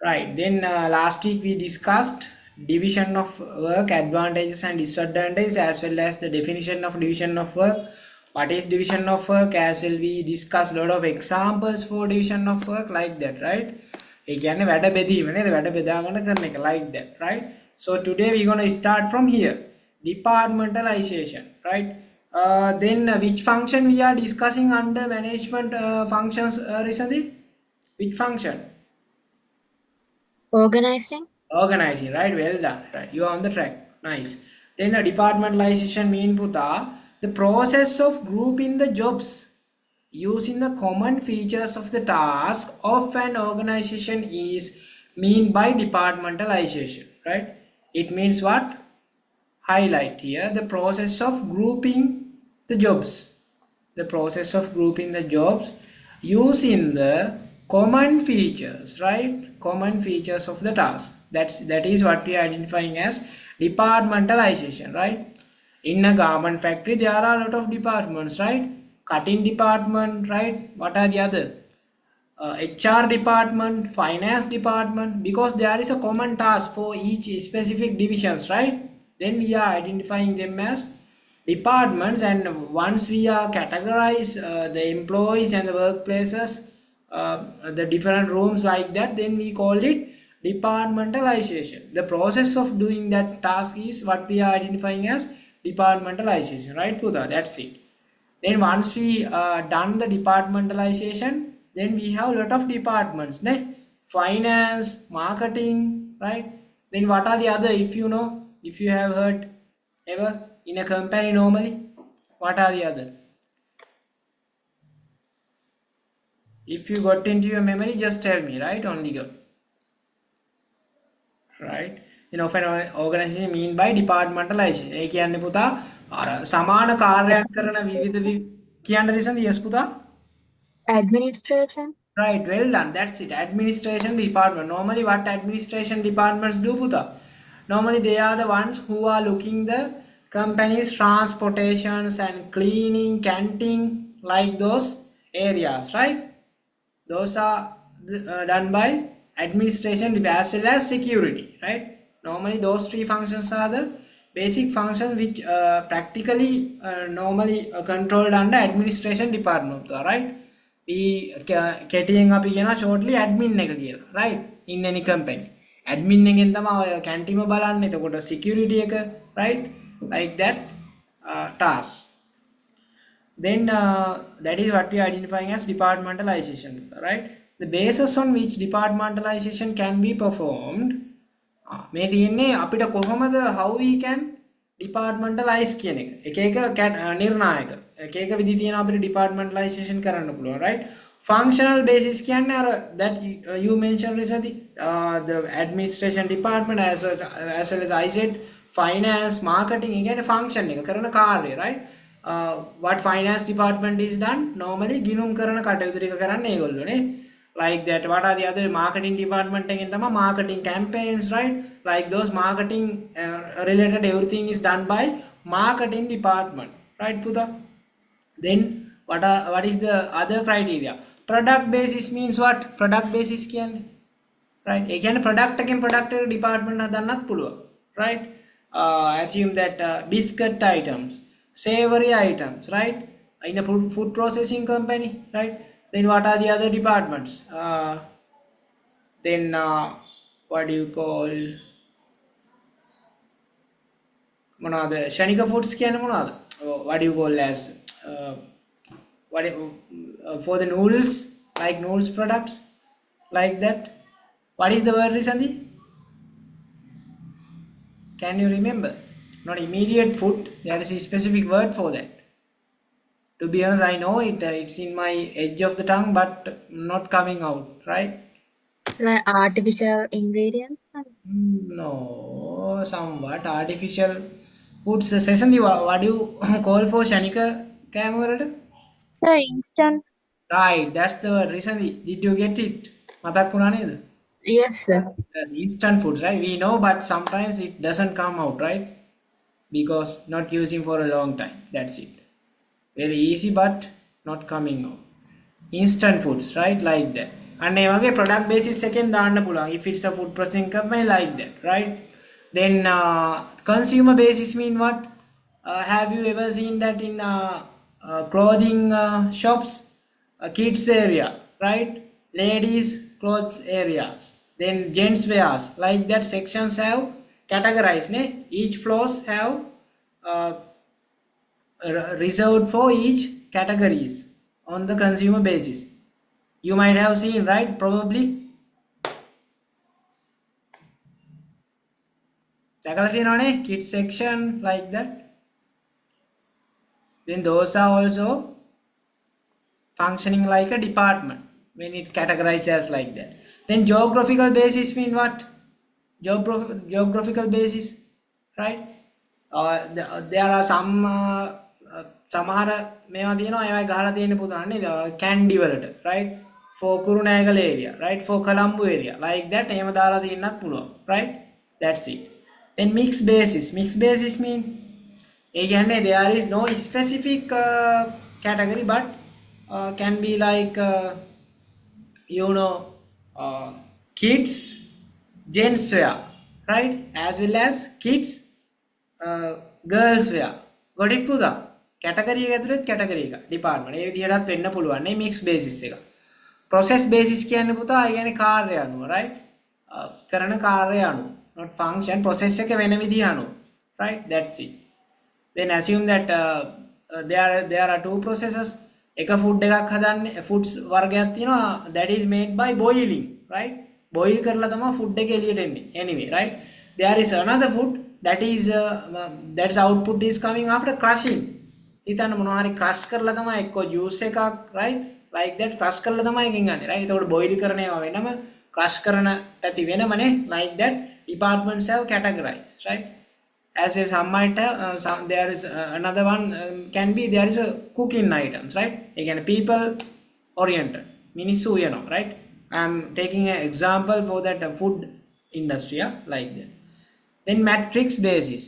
Right. Then last week we discussed division of work, advantages and disadvantages, as well as the definition of division of work. What is division of work? As well, we discussed a lot of examples for division of work like that, right? ඒ කියන්නේ වැඩ බෙදීම නේද? වැඩ බෙදාගෙන කරන එක like that, right? So today we're going to start from here. Departmentalization, right? Then which function we are discussing under management functions, recently? Which function? Organizing. Organizing, right? Well done, right? You are on the track. Nice. Then a departmentalization mean puta the process of grouping the jobs using the common features of the task of an organization is mean by departmentalization, right? It means what? Highlight here the process of grouping the jobs. The process of grouping the jobs using the common features, right? Common features of the task. That is what we are identifying as departmentalization, right? In a garment factory there are a lot of departments, right? Cutting department, right? What are the other? HR department, finance department, because there is a common task for each specific divisions, right? Then we are identifying them as departments, and once we are categorize the employees and the workplaces, the different rooms like that, then we call it departmentalization. The process of doing that task is what we are identifying as departmentalization, right, Pudha? That's it. Then once we done the departmentalization, then we have a lot of departments, ne? Finance, marketing, right? Then what are the other, if you know, if you have heard ever in a company normally, what are the other? If you got into your memory, just tell me, right? Only go. Right? You know, when organization mean by departmentalization. ඒ කියන්නේ පුතා අර සමාන කාර්යයන් කරන විවිධ කියන්න දෙසන්ද yes පුතා? Administration. Right, well done. That's it. Administration department. Normally, what administration departments do, Puta? Normally, they are the ones who are looking the company's transportations and cleaning, canting, like those areas, right? Those are done by administration as well as security, right? Normally, those three functions are the basic functions which practically normally controlled under administration department, right? We කෙටියෙන් අපි කියන shortly admin එක කියලා, right? In any company. Admin එකෙන් තමයි ඔය කැන්ටිම බලන්නේ. එතකොට security එක, right? Like that task. Then that is what we are identifying as departmentalization, right? The basis on which departmentalization can be performed. මේ තියෙන්නේ අපිට කොහොමද how we can departmentalize කියන එක. එක නිර්ණායක. එක එක විදි තියෙනවා අපිට departmentalization කරන්න පුළුවන්, right? Functional basis කියන්නේ අර that you mentioned recently, the administration department as well as I said finance, marketing, ඒ කියන්නේ function එක කරන කාර්යය, right? What finance department is done normally ගිණුම් කරන කටයුතු ටික කරන්නේ ඒගොල්ලෝ නේ. Like that, what are the other marketing department එකෙන් තමයි marketing campaigns, right? Like those marketing related everything is done by marketing department, right Pudha? Then what is the other criteria? Product basis means what? Product basis කියන්නේ, right? ඒ කියන්නේ product එකෙන් product එක department හදන්නත් පුළුවන්, right? Assume that biscuit items, savory items, right? In a food processing company, right? Then what are the other departments? Then what do you call මොනවාද? ශනික foods කියන්නේ මොනවාද? What do you call as what for the noodles, like noodles products, like that? What is the word recently? Can you remember? Not immediate food. There is a specific word for that. To be honest, I know it. It's in my edge of the tongue, but not coming out, right? Like artificial ingredients. No, somewhat artificial foods. Sesandi, what do you call for Shanika camera? The instant. Right, that's the word. Recently, did you get it? Matak වුණා නේද? Yes, sir. Yes, instant foods, right? We know, but sometimes it doesn't come out, right? Because not using for a long time. That's it. Very easy, but not coming out. Instant foods, right? Like that. අන්න ඒ වගේ product basis එකෙන් දාන්න පුළුවන් if it's a food processing company like that, right? Then consumer basis mean what? Have you ever seen that in clothing shops, kids area, right? Ladies clothes areas, then gents wears, like that sections have categorized, ne? Each floors have uh, reserved for each categories on the consumer basis. You might have seen, right? Probably දැකලා තියෙනවනේ kids section like that. Then those are also functioning like a department when it categorized as like that. Then geographical basis mean what? Geographical basis, right? There are some සමහර මේවා තියෙනවා ඒවයි ගහලා තියෙන්න පුළුවන් නේද කැන්ඩි වලට, right? For Kurunegala area, right? For Colombo area, like that එහෙම දාලා තියෙන්නත් පුළුවන්, right? That's it. Then mixed basis mean ඒ කියන්නේ there is no specific category but can be like kids gents wear, right? As well as kids girls wear. Got it පුතා? category එක ඇතුළේ category එක department ඒ විදිහටත් වෙන්න පුළුවන් නේ mixed basis එක. process basis කියන්නේ පුතා ඒ කියන්නේ කාර්ය අනුව, right? කරන කාර්ය අනුව, not function, process එක වෙන විදිහ අනුව, right? That's it. Then assume that there are two processes. එක food එකක් හදන්නේ foods වර්ගයක් තියෙනවා that is made by boiling, right? boil කරලා තමයි food එක එළියට එන්නේ anyway, right? There is another food that is that's output is coming after crushing. ඉතින් මොනවා හරි crush කරලා තමයි එක්ක juice එකක්, right? like that crush කරලා තමයි එකෙන් ගන්නේ, right? එතකොට boil කරන ඒවා වෙනම crush කරන පැති වෙනමනේ, like that departments have categorized, right? As well some might have there is another one can be there is a cooking items, right? Again people oriented මිනිස්සු වෙනවා, right? I'm taking an example for that food industry, like that. Then matrix basis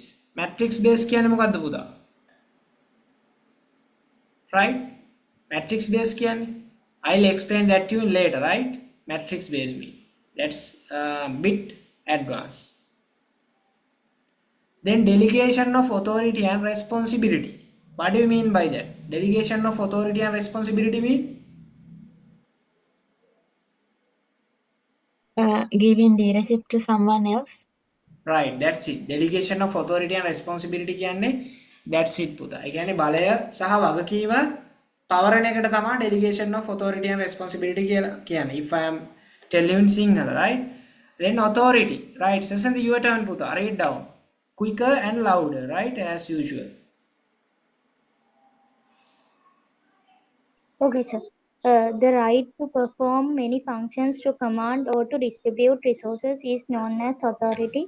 කියන්නේ මොකද්ද පුතා? Right? Matrix base කියන්නේ I'll explain that to you later, right? Matrix base mean that's bit advanced. Then delegation of authority and responsibility. What do you mean by that? Delegation of authority and responsibility mean Giving leadership to someone else. right, that's it. Delegation of authority and responsibility කියන්නේ that's it පුතා. ඒ කියන්නේ බලය සහ වගකීම පවරන එකට තමයි delegation of authority and responsibility කියලා කියන්නේ. If I am tell you in Sinhala, right? Then authority, right? Sesandi your turn පුතා. Read down. Quicker and louder, right? As usual. Okay, sir. The right to perform many functions, to command or to distribute resources is known as authority.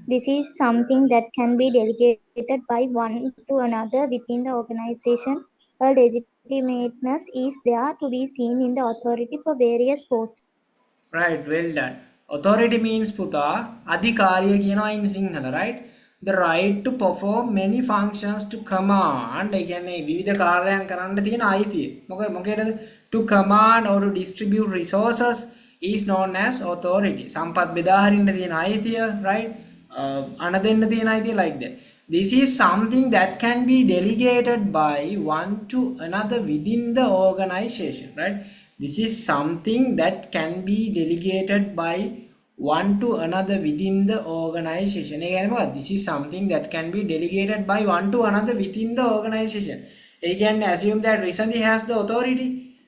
This is something that can be delegated by one to another within the organization. A legitimateness is there to be seen in the authority for various posts. Right, well done. Authority means puta adhikariya කියනවා in Sinhala, right? The right to perform many functions, to command ඒ කියන්නේ විවිධ කාර්යයන් කරන්න තියෙන අයිතිය. මොකේද? To command or to distribute resources is known as authority. සම්පත් බෙදා හරින්න තියෙන අයිතිය, right? අණ දෙන්න තියෙන අයිතිය, like that. This is something that can be delegated by one to another within the organization, right? This is something that can be delegated by one to another within the organization. This is something that can be delegated by one to another within the organization. You can assume that Risandi has the authority,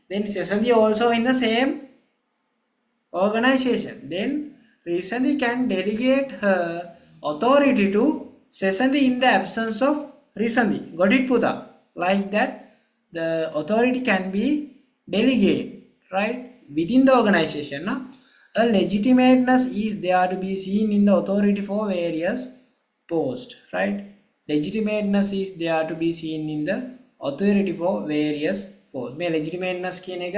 then Sesandi also in the same organization. Then Risandi can delegate her authority to Sesandi in the absence of Risandi. Got it, Puta? Like that, the authority can be delegated, right, within the organization. No? A legitimateness is there to be seen in the authority for various posts, right? Legitimateness is there to be seen in the authority for various posts. මේ legitimateness කියන එක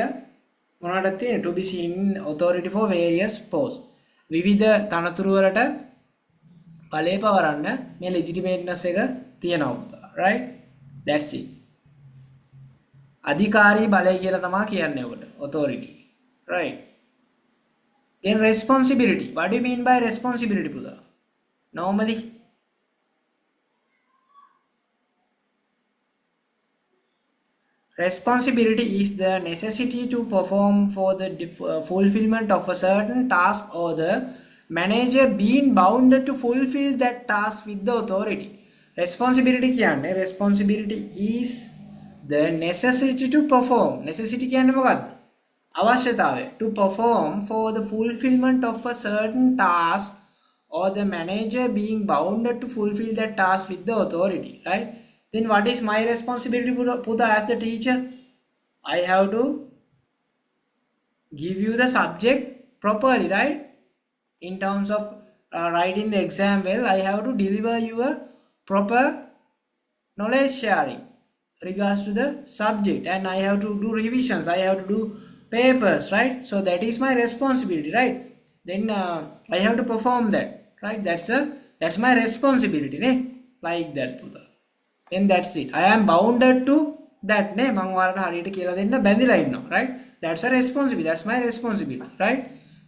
මොනවටද තියෙන්නේ? To be seen in authority for various posts. විවිධ තනතුරු වලට බලය පවරන්න මේ legitimateness එක තියෙනවා, right? That's it. අධිකාරී බලය කියලා තමයි කියන්නේ ඔකට authority, right? Then responsibility. What do you mean by responsibility, Buddha? Normally, responsibility is the necessity to perform for the fulfillment of a certain task or the manager being bounded to fulfill that task with the authority. Responsibility කියන්නේ responsibility is the necessity to perform. Necessity කියන්නේ මොකක්ද? අවශ්‍යතාවය. To perform for the fulfillment of a certain task or the manager being bounded to fulfill that task with the authority, right? Then what is my responsibility, Pudha, as the teacher? I have to give you the subject properly, right? In terms of writing the exam well, I have to deliver you a proper knowledge sharing regards to the subject, and I have to do revisions, I have to do papers, right? So that is my responsibility, right? Then I have to perform that, right? That's my responsibility, ne? Like that, Pudha. Then that's it. I am bounded to that, ne? මම ඔයාලට හරියට කියලා දෙන්න බැඳිලා ඉන්නවා, right? That's a responsibility. That's my responsibility, right?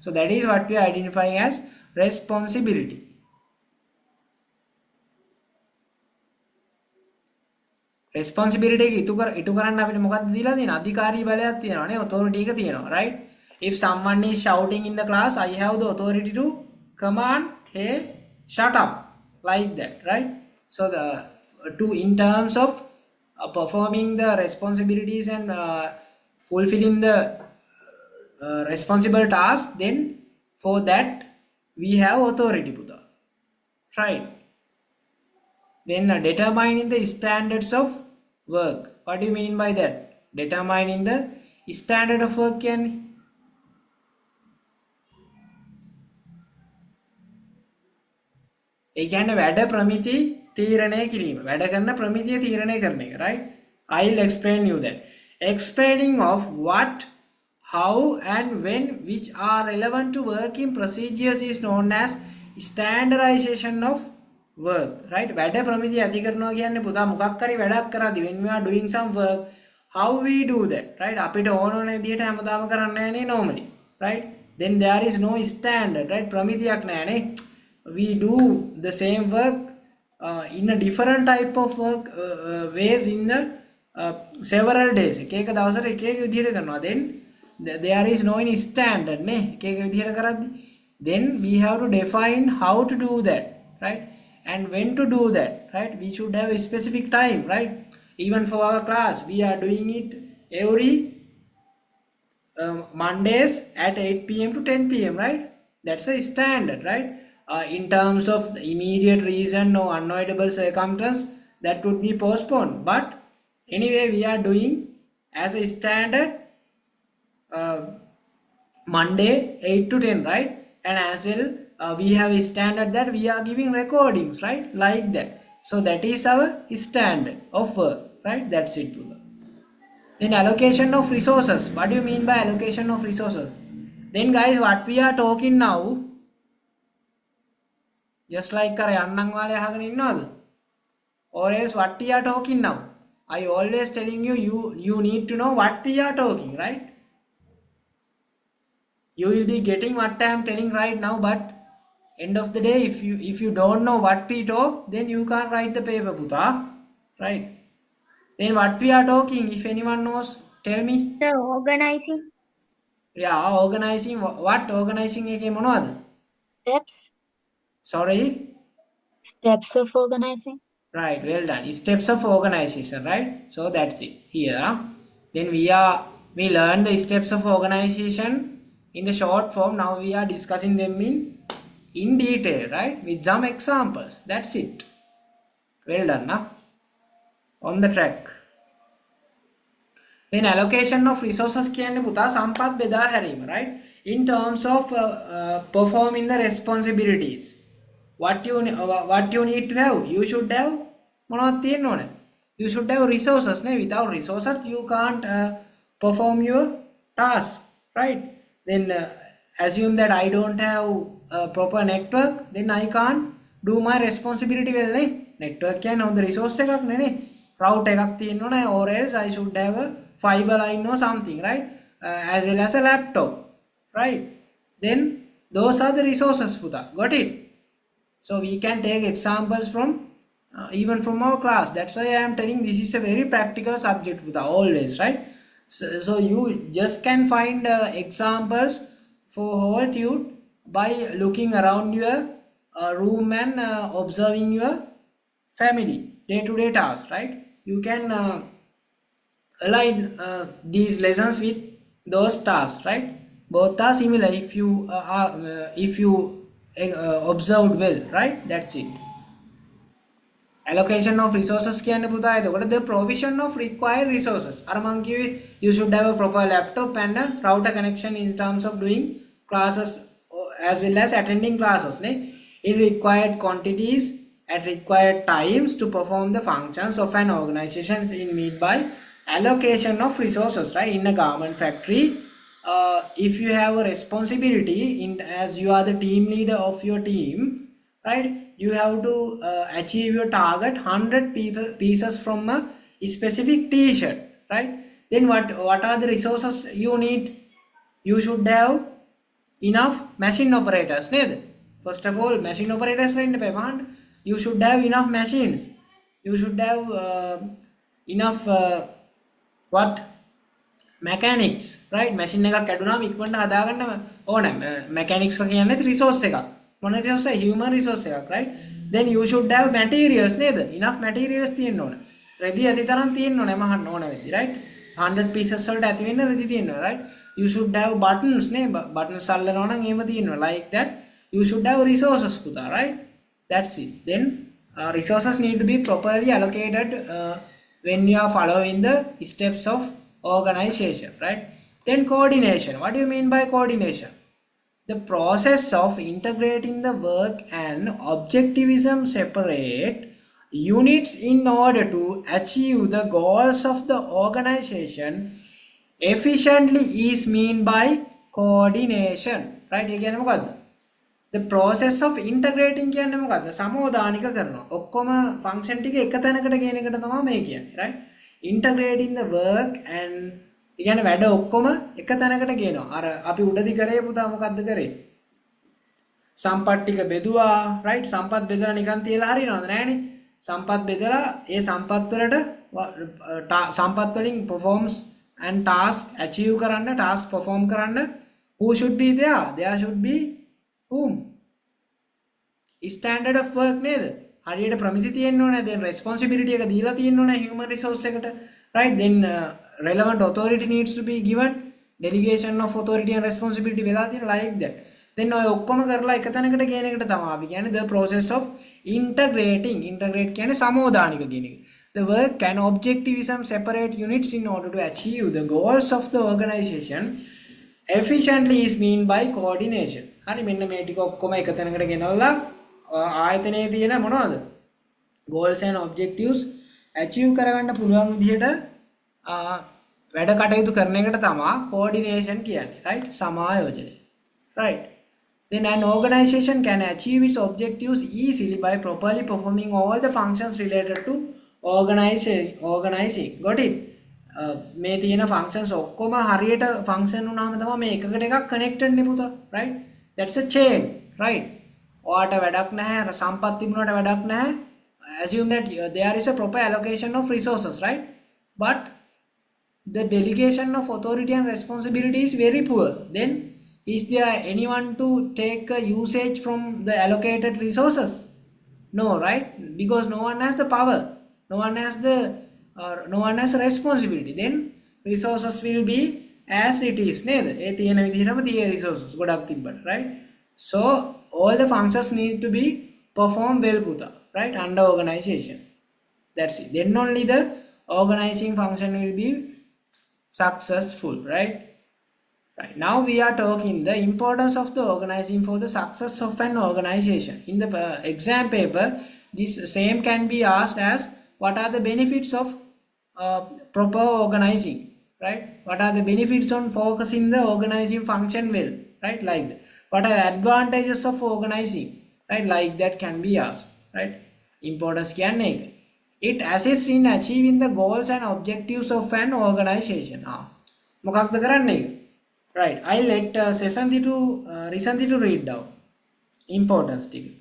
So that is what we are identifying as responsibility. Responsibility එක ඉටු කරන්න අපිට මොකක්ද දීලා තියෙන්නේ? අධිකාරී බලයක් තියෙනවා නේ, authority එක තියෙනවා, right? If someone is shouting in the class, I have the authority to command, hey, shut up, like that, right? So in terms of performing the responsibilities and fulfilling the responsible task, then for that we have authority, Buddha, right? Then determining the standards of work. What do you mean by that? Determining the standard of work කියන්නේ ඒ කියන්නේ වැඩ ප්‍රමිති තීරණය කිරීම. වැඩ කරන ප්‍රමිතිය තීරණය කරන එක, right? I'll explain you that. Explaining of what, how and when which are relevant to working procedures is known as standardization of work, right? වැඩ ප්‍රමිතිය ඇති කරනවා කියන්නේ පුතා මොකක් හරි වැඩක් කරද්දී when we are doing some work, how we do that, right? අපිට ඕන ඕන විදිහට හැමදාම කරන්න නැහැ normally, right? Then there is no standard, right? ප්‍රමිතියක් නැහැ නේ. We do the same work in a different type of work ways in the several days. එක එක දවසට එක එක විදිහට කරනවා. Then there is no any standard නේ. එක එක විදිහට කරද්දී. Then we have to define how to do that, right? And when to do that, right? We should have a specific time, right? Even for our class, we are doing it every Mondays at 8 p.m. to 10 p.m., right? That's a standard, right? In terms of the immediate reason or unavoidable circumstance, that would be postponed. But anyway, we are doing as a standard Monday 8 to 10, right? And as well, we have a standard that we are giving recordings, right? Like that. So that is our standard of work, right? That's it, Buddha. Then allocation of resources. What do you mean by allocation of resources? Then guys, what we are talking now, just like අර යන්නන් වාලේ අහගෙන ඉන්නවද? Or else what we are talking now? I always telling you need to know what we are talking, right? You will be getting what I am telling right now, but end of the day, if you don't know what we talk, then you can't write the paper, Buddha, right? Then what we are talking, if anyone knows, tell me. The organizing. Yeah, organizing. What organizing එකේ මොනවද? Steps. Sorry? Steps of organizing. Right, well done. Steps of organization, right? So that's it here. Then we learn the steps of organization in the short form. Now we are discussing them in detail, right? With some examples. That's it. Well done, na? On the track. Then allocation of resources කියන්නේ පුතා සම්පත් බෙදා හැරීම, right? In terms of performing the responsibilities. What you need to have, you should have මොනවද තියෙන්න ඕනේ? You should have resources, නේ? Without resources you can't perform your task, right? Then assume that I don't have a proper network, then I can't do my responsibility well, නේ? Network කියන්නේ හොඳ resource එකක් නේ. Route එකක් තියෙන්න ඕනේ, or else I should have a fiber line or something, right? As well as a laptop, right? then those are the resources, Puta. Got it? So we can take examples from even from our class. That's why I am telling this is a very practical subject, Puta, always, right? So you just can find examples for whole tute by looking around your room and observing your family day-to-day tasks, right? You can align these lessons with those tasks, right? Both are similar if you observed well, right? That's it. Allocation of resources කියන්නේ පුතා එතකොට the provision of required resources අර මං කිව්වේ you should have a proper laptop and a router connection in terms of doing classes as well as attending classes නේ in required quantities at required times to perform the functions of an organization in meet by allocation of resources, right? In a garment factory, if you have a responsibility in as you are the team leader of your team, right? You have to achieve your target 100 pieces from a specific t-shirt, right? Then what are the resources you need? You should have enough machine operators, ned. First of all, machine operators in the payment, you should have enough machines. You should have enough what mechanics, right? Machine එකක් කැඩුනාම ඉක්මනට හදාගන්න ඕනේ. mechanics කියන්නේ resource එකක්. මොන resource? Human resource එකක්, right? Then you should have materials නේද? enough materials තියෙන්න ඕනේ. රෙදි ඇති තරම් තියෙන්න ඕනේ මහන්න ඕනේ වෙද්දි, right? 100 pieces වලට ඇති වෙන්න රෙදි තියෙන්න ඕනේ, right? You should have buttons නේ. buttons අල්ලනවා නම් එහෙම තියෙන්න ඕනේ. Like that you should have resources පුතා, right? That's it. Then resources need to be properly allocated when you are following the steps of organization, right? Then coordination. What do you mean by coordination? The process of integrating the work and objectivism separate units in order to achieve the goals of the organization efficiently is mean by coordination, right? Again, the process of integrating කියන්නේ මොකද්ද? සමෝදානික කරනවා. ඔක්කොම function ටික එක තැනකට ගේන එකට තමයි මේ කියන්නේ, right? Integrating the work and කියන්නේ වැඩ ඔක්කොම එක තැනකට ගේනවා. අර අපි උඩදී කරේ පුතා මොකද්ද කරේ? සම්පත් ටික බෙදුවා, right? සම්පත් බෙදලා නිකන් තියලා හරියනවද නෑනේ? සම්පත් බෙදලා ඒ සම්පත් වලට සම්පත් වලින් performs and task achieve කරන්න, task perform කරන්න who should be there? There should be whom? Standard of work නේද? හරියට ප්‍රමිති තියෙන්න ඕනේ. then responsibility එක දීලා තියෙන්න ඕනේ human resource එකට, right? then relevant authority needs to be given, delegation of authority and responsibility වෙලා තියෙන like that. then ඔය ඔක්කොම කරලා එක තැනකට ගේන එකට තමයි අපි කියන්නේ the process of integrate කියන්නේ සමෝදානික කියන එක. The work and objectivism separate units in order to achieve the goals of the organization efficiently is mean by coordination. හරි මෙන්න මේ ටික ඔක්කොම එක තැනකට ගෙනල්ලා ආයතනයේ තියෙන මොනවද? goals and objectives achieve කරගන්න පුළුවන් විදිහට වැඩ කටයුතු කරන එකට තමයි coordination කියන්නේ, right? සමායෝජනය, right? Then an organization can achieve its objectives easily by properly performing all the functions related to organizing. Got it? මේ තියෙන functions ඔක්කොම හරියට function වුණාම තමයි මේ එකකට එකක් connected නේ පුතා, right? That's a chain, right? ඔයාට වැඩක් නැහැ, අර සම්පත් තිබුණාට වැඩක් නැහැ. Assume that there is a proper allocation of resources, right? But the delegation of authority and responsibility is very poor. Then is there anyone to take a usage from the allocated resources? No, right? Because no one has the power, no one has responsibility. Then resources will be as it is නේද? ඒ තියෙන විදිහටම තියෙන resources ගොඩක් තිබ්බට, right? So all the functions need to be performed well පුතා, right? Under organization. That's it. Then only the organizing function will be successful, right? Right. Now we are talking the importance of the organizing for the success of an organization. In the exam paper, this same can be asked as what are the benefits of proper organizing, right? What are the benefits on focusing the organizing function well, right? Like that. What are the advantages of organizing, right? Like that can be asked, right? Importance කියන්නේ ඒක. It assists in achieving the goals and objectives of an organization. මොකක්ද කරන්නේ? Right. I'll let Risanthi to read down. Importance ටික.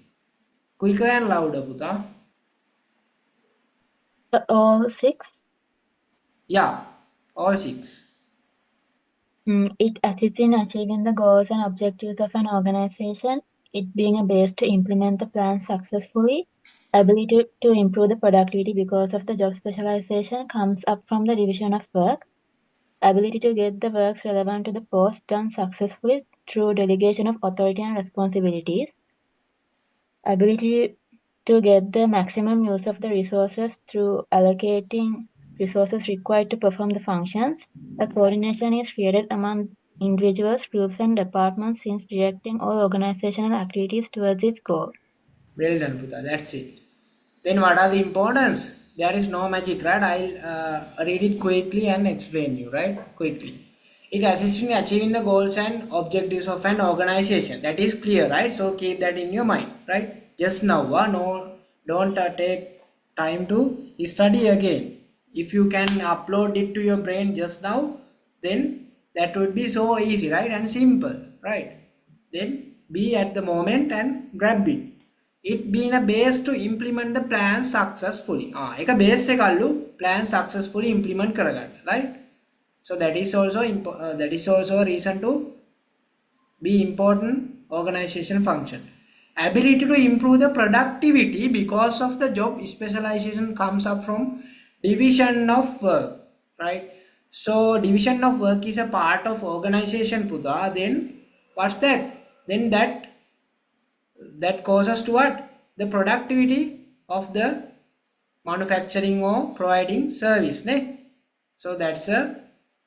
Quicker and louder, පුතා. So all six. Yeah. All six. It assists in achieving the goals and objectives of an organization, it being a base to implement the plan successfully. Ability to improve the productivity because of the job specialization comes up from the division of work. Ability to get the works relevant to the post done successfully through delegation of authority and responsibilities. Ability to get the maximum use of the resources through allocating resources required to perform the functions. A coordination is created among individuals, groups, and departments since directing all organizational activities towards its goal. Well done, Puta. That's it. Then what are the importance? There is no magic, right? I'll read it quickly and explain you, right? Quickly. It assists in achieving the goals and objectives of an organization. That is clear, right? So keep that in your mind, right? Just now, no, don't take time to study again. If you can upload it to your brain just now, then that would be so easy, right? And simple, right? Then be at the moment and grab it. It being a base to implement the plan successfully. එක base එකල්ලු plan successfully implement කරගන්න, right? So that is also a reason to be important organization function. Ability to improve the productivity because of the job specialization comes up from division of work, right? So division of work is a part of organization, Puda. Then what's that? Then that causes to what? The productivity of the manufacturing or providing service, ne? So that's a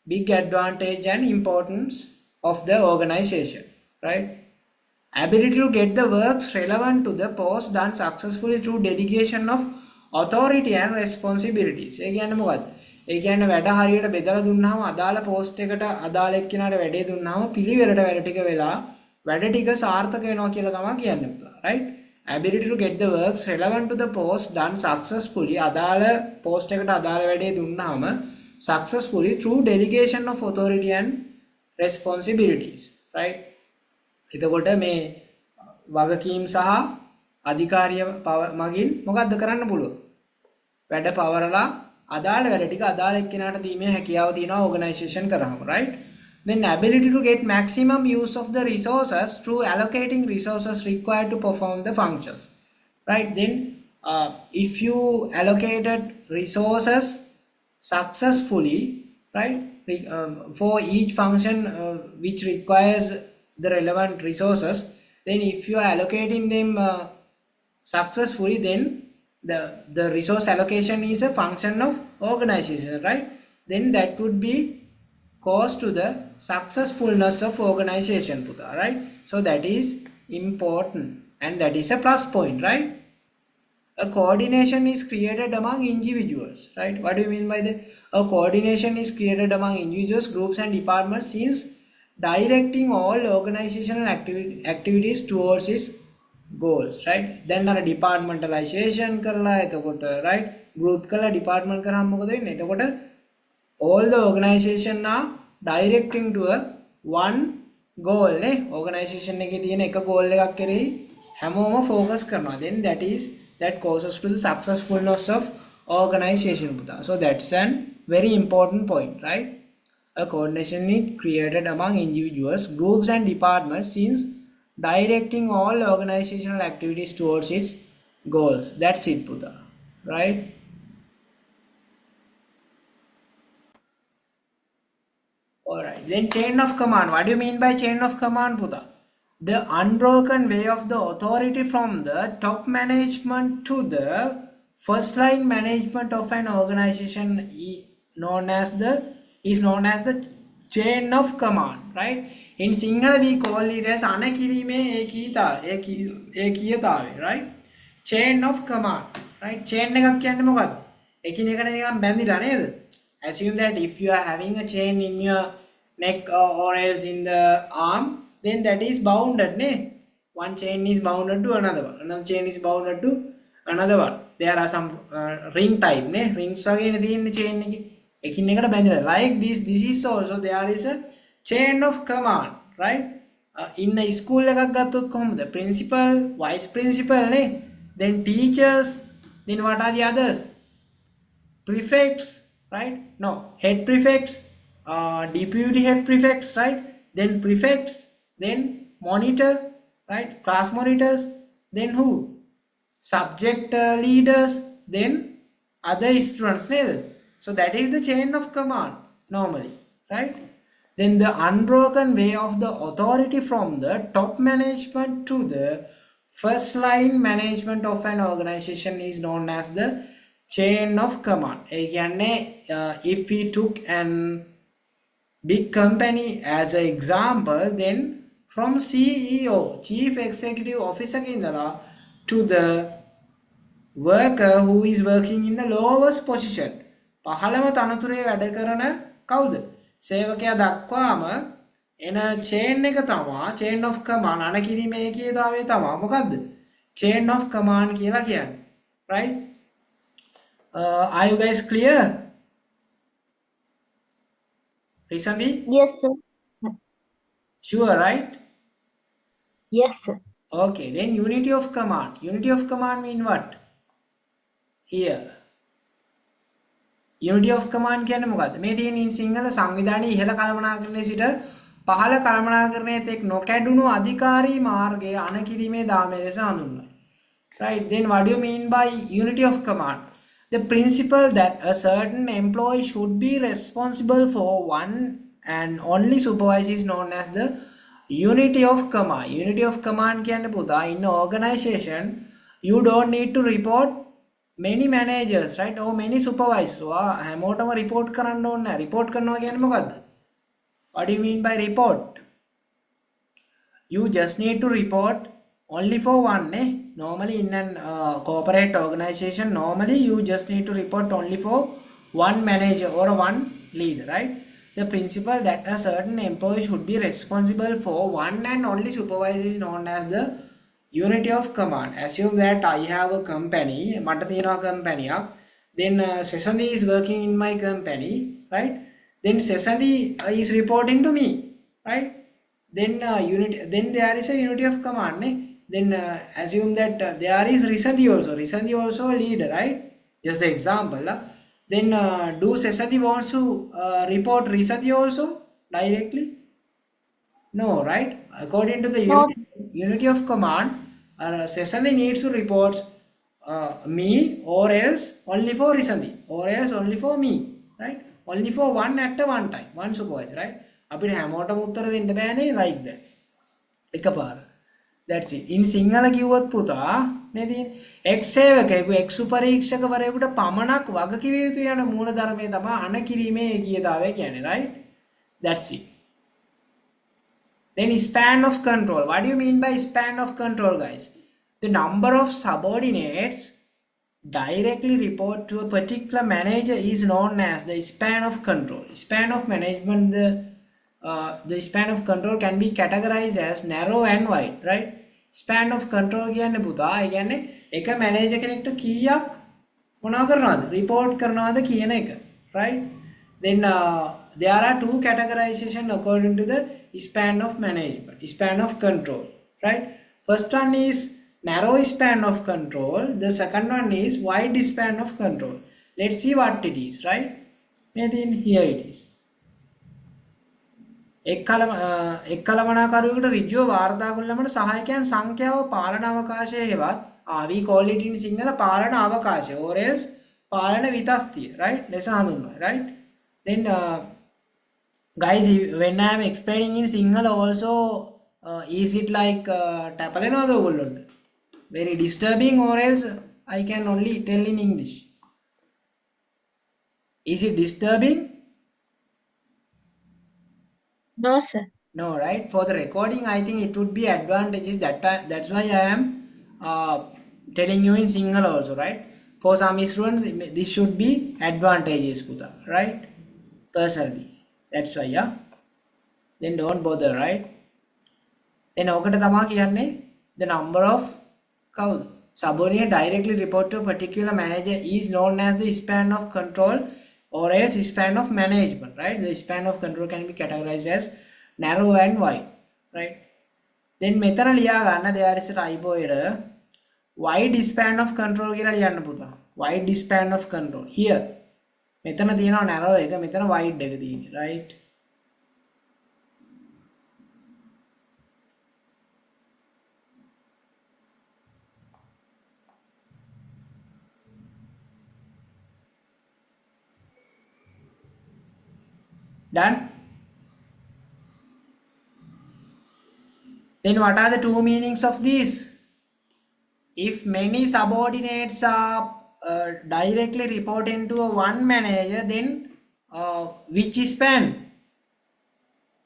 big advantage and importance of the organization, right? Ability to get the works relevant to the post done successfully through delegation of authority and responsibilities. ඒ කියන්නේ මොකද්ද? ඒ කියන්නේ වැඩ හරියට බෙදලා දුන්නාම අදාළ post එකට අදාළ එක්කිනාට වැඩේ දුන්නාම පිළිවෙලට වැඩ ටික වෙලා වැඩ ටික සාර්ථක වෙනවා කියලා තමයි කියන්නේ පුතා, right? Ability to get the works relevant to the post done successfully අදාළ පෝස්ට් එකට අදාළ වැඩේ දුන්නාම successfully through delegation of authority and responsibilities, right? එතකොට මේ වගකීම් සහ අධිකාරිය මගින් මොකද්ද කරන්න පුළුවන්? වැඩ පවරලා අදාළ වැඩ ටික අදාළ එක්කෙනාට දීමේ හැකියාව තියෙනවා ඕගනයිසේෂන් කරාම, right? Then ability to get maximum use of the resources through allocating resources required to perform the functions, right? Then if you allocated resources successfully, right, for each function which requires the relevant resources, then if you are allocating them successfully, then the resource allocation is a function of organization, right? Then that would be cause to the successfulness of organization, Puta, right? So that is important and that is a plus point, right? A coordination is created among individuals, right? What do you mean by that? A coordination is created among individuals, groups and departments since directing all organizational activities towards its goals, right? Then our departmentalization කරලා එතකොට right group කරලා department කරාම මොකද වෙන්නේ? එතකොට all the organization are directing to a one goal, නේ? Organization එකේ තියෙන එක goal එකක් කෙරෙහි හැමෝම focus කරනවා. Then that causes to the successfulness of organization, පුතා. So that's an very important point, right? A coordination is created among individuals, groups and departments since directing all organizational activities towards its goals. That's it, Puta, right? Alright, then chain of command. What do you mean by chain of command, Puta? The unbroken way of the authority from the top management to the first line management of an organization is known as the chain of command, right? In Sinhala we call it as anakirime ekiyatawe, right? Chain of command, right? Chain එකක් කියන්නේ මොකක්ද? එකිනෙකට නිකන් බැඳිලා නේද? Assume that if you are having a chain in your neck or else in the arm, then that is bounded, ne? One chain is bounded to another one, another chain is bounded to another one. There are some ring type, ne? Rings වගේනේ තියෙන්නේ chain එකේ. එකින් එකට බැඳිලා. Like this is also there is a chain of command, right? In a school එකක් ගත්තොත් කොහොමද? Principal, vice principal නේ, then teachers, then what are the others? Prefects, right? No, head prefects, deputy head prefects, right? Then prefects, then monitor, right? Class monitors, then who? Subject leaders, then other students, neither. So that is the chain of command normally, right? Then the unbroken way of the authority from the top management to the first line management of an organization is known as the chain of command. If we took an big company as an example, then from CEO, chief executive officer to the worker who is working in the lowest position, පහළම තනතුරේ වැඩ කරන කවුද? සේවකයා දක්වාම එන chain එක තමයි chain of command. අනකිරීමේ ඒකීයතාවය තමයි මොකද්ද? chain of command කියලා කියන්නේ, right? Are you guys clear? Recently? Yes, sir. Sure, right? Yes, sir. Okay, then unity of command. Unity of command mean what? Here. Unity of command කියන්නේ මොකද්ද? මේ තියෙන in Sinhala සංවිධානයේ ඉහළ කළමනාකරණයේ සිට පහළ කළමනාකරණයේ තෙක් නොකැඩුණු අධිකාරී මාර්ගය අනකිරීමේ දාමය ලෙස හඳුන්වයි. Right? Then what do you mean by unity of command? The principle that a certain employee should be responsible for one and only supervise is known as the unity of command. Unity of command කියන්නේ පුතා, in an organization you don't need to report many managers, right? Or many supervisors. හැමෝටම report කරන්න ඕනේ නැහැ. report කරනවා කියන්නේ මොකද්ද? What do you mean by report? You just need to report only for one, eh? Normally in an corporate organization, normally you just need to report only for one manager or one leader, right? The principle that a certain employee should be responsible for one and only supervisor is known as the unity of command. Assume that I have a company, මට තියෙනවා company එකක්. Then Sesanthi is working in my company, right? Then Sesanthi is reporting to me, right? Then then there is a unity of command, ne? Then assume that there is Risanthi also a leader, right? Just the example. Then do Sesanthi wants to report Risanthi also directly? No, right? According to the No. unity of command, Sesanthi needs to report me or else only for Risanthi or else only for me, right? Only for one at a one time, one supervisor, right? අපිට හැමෝටම උත්තර දෙන්න බෑනේ like that. එකපාර. That's it. In Sinhala කිව්වොත් පුතා මේ තියෙන එක් සේවකයෙකු එක් සුපරීක්ෂකවරයෙකුට පමණක් වගකිව යුතු යන මූලධර්මය තමයි අනකිරීමේ ඒකීයතාවය කියන්නේ, right? That's it. Then span of control. What do you mean by span of control, guys? The number of subordinates directly report to a particular manager is known as the span of control. Span of management, the span of control can be categorized as narrow and wide, right? Span of control කියන්නේ පුතා, ඒ කියන්නේ එක manager කෙනෙක්ට කීයක් මොනවා කරනවද? report කරනවද කියන එක, right? Then there are two categorization according to the span of management, span of control, right? First one is narrow span of control, the second one is wide span of control. Let's see what it is, right? Maybe here it is. එක් කළමනාකරුවෙකුට ඍජුව වාර්තා කරන ළමන සහායකයන් සංඛ්‍යාව පාලන අවකාශය හෙවත් we call it in Sinhala පාලන අවකාශය or else පාලන විතස්තිය, right? ලෙස හඳුන්වනවා, right? Then guys, when I am explaining in Sinhala also, is it like tapalena ඔයගොල්ලොන්ට? Very disturbing or else I can only tell in English? Is it disturbing? No, sir. No, right? For the recording, I think it would be advantages. That's why I am telling you in Sinhala also, right? For some students, this should be advantages, Puta, right? Personally, that's why, yeah. Then don't bother, right? Then ඔකට තමා කියන්නේ the number of subordinate directly report to a particular manager is known as the span of control or else span of management, right? The span of control can be categorized as narrow and wide, right? Then මෙතන ලියා ගන්න there is a typo error. Wide span of control කියලා ලියන්න පුතා. Wide span of control. Here මෙතන තියෙනවා narrow එක, මෙතන wide එක තියෙන්නේ, right? Done? Then what are the two meanings of this? If many subordinates are directly reporting to a one manager, then which span?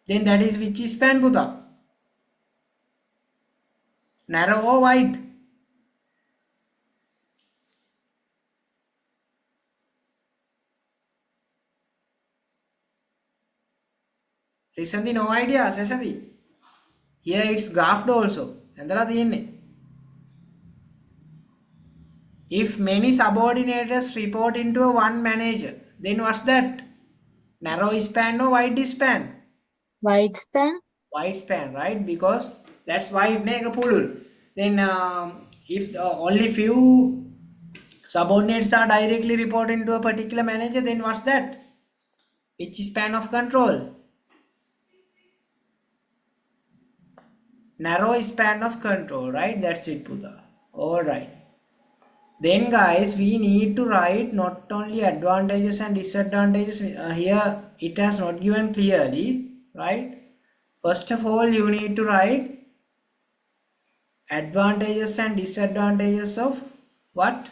Then that is which span, Buddha? Narrow or wide? Recently, no idea, Sesadi. Here it's graphed also. Endala තියෙන්නේ. If many subordinates report into a one manager, then what's that? Narrow span or wide span? Wide span. Wide span, right? Because that's wide nega pulul. Then if only few subordinates are directly reporting to a particular manager, then what's that? Which span of control? Narrow span of control, right? That's it, Buddha. All right. Then guys, we need to write not only advantages and disadvantages. Here it has not given clearly, right? First of all, you need to write advantages and disadvantages of what?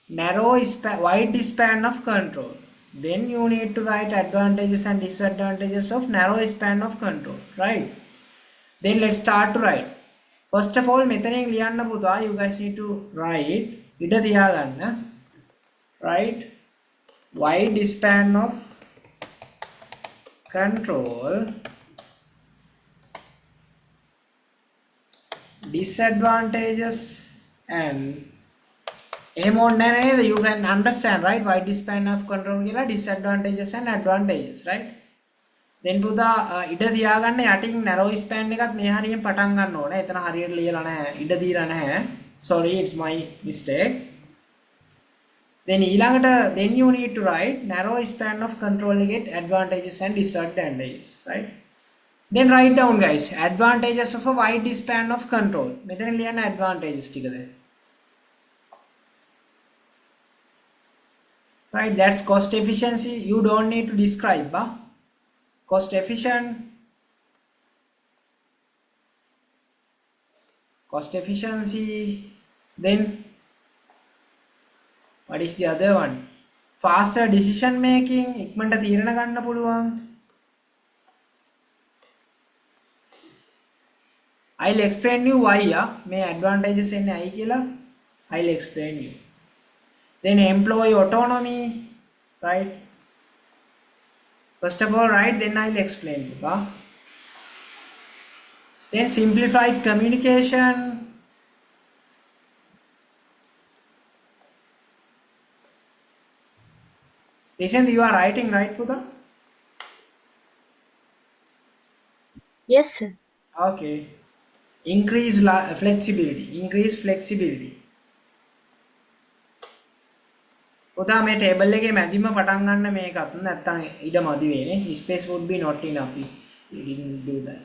Narrow span, wide span of control. Then you need to write advantages and disadvantages of narrow span of control, right? Then let's start to write. First of all, මෙතනින් ලියන්න පුතා, you guys need to write ඉඩ තියාගන්න, right? Wide span of control, disadvantages and you can understand, right? Wide span of control කියලා disadvantages and advantages, right? Then පුතා ඉඩ තියාගන්න යටින් narrow span එකත් මේ හරියෙන් පටන් ගන්න ඕනේ. එතන හරියට ලියලා නැහැ. ඉඩ දීලා නැහැ. Sorry, it's my mistake. Then ඊළඟට then you need to write narrow span of control get advantages and disadvantages, right? Then write down guys advantages of a wide span of control. මෙතන ලියන්න advantages ටිකද. Right, that's cost efficiency. You don't need to describe cost efficient, cost efficiency. Then what is the other one? Faster decision making. ඉක්මනට තීරණ ගන්න පුළුවන්. I'll explain you why මේ advantages එන්නේ ඇයි කියලා. I'll explain you. Then employee autonomy, right? First of all, right, then I'll explain you. Then simplified communication. Listen, you are writing, right, Pudha? Yes, sir. Okay. Increase flexibility. Increase flexibility. පුතා මේ table එකේ මැදින්ම පටන් ගන්න මේකත් නැත්තම් ඉඩ මදි වෙන්නේ. Space would be not enough if we didn't do that.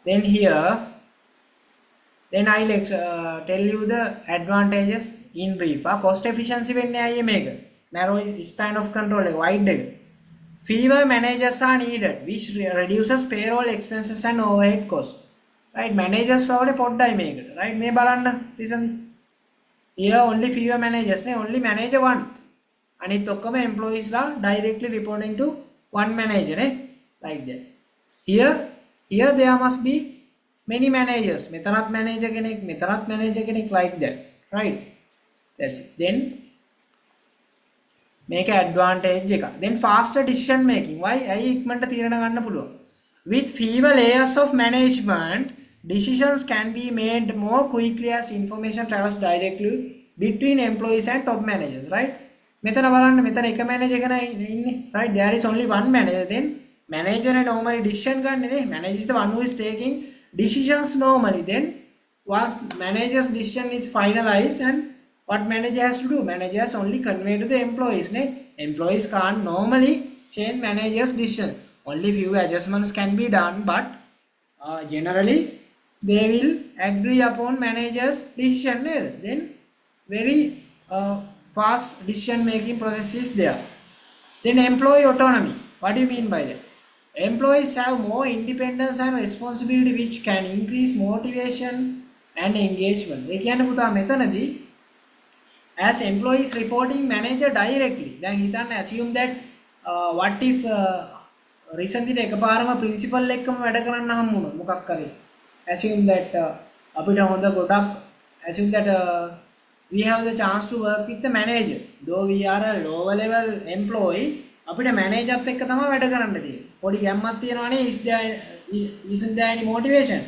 Then here, then I'll tell you the advantages in brief. Cost efficiency වෙන්නේ අයියේ මේක. Narrow span of control එක wide එක. Fewer managers are needed, which reduces payroll expenses and overhead costs. Right? Managers වලට පොඩ්ඩයි මේකට. Right? මේ බලන්න recently. Here only fewer managers, only manager one. Anith okkama employees are directly reporting to one manager, like that. Here there must be many managers. Metanath manager kenek, like that, right? That's it. Then make an advantage එක. Then faster decision making. Why? අයි ඉක්මනට තීරණ ගන්න පුළුවන්. With fewer layers of management, decisions can be made more quickly as information travels directly between employees and top managers, right? මෙතන බලන්න මෙතන එක manager කෙනෙක් ඉන්නේ right there is only one manager then manager normally decision ගන්න නේ manager is the one who is taking decisions normally then once manager's decision is finalized and what manager has to do manager has only convey to the employees නේ employees can't normally change manager's decision only few adjustments can be done but generally they will agree upon manager's decision නේද then very fast decision making process is there. Then employee autonomy. What do you mean by that? Employees have more independence and responsibility which can increase motivation and engagement. ඒ කියන්නේ පුතා මෙතනදී as employees reporting manager directly. දැන් හිතන්න assume that what if recently එකපාරම principal එක්කම වැඩ කරන්න හම්බුණා මොකක් කරේ. Assume that අපිට හොඳ ගොඩක් assume that we have the chance to work with the manager though we are a lower level employee අපිට manager ත් එක්ක තමයි වැඩ කරන්න තියෙන්නේ පොඩි ගැම්මක් තියෙනවනේ isn't there any motivation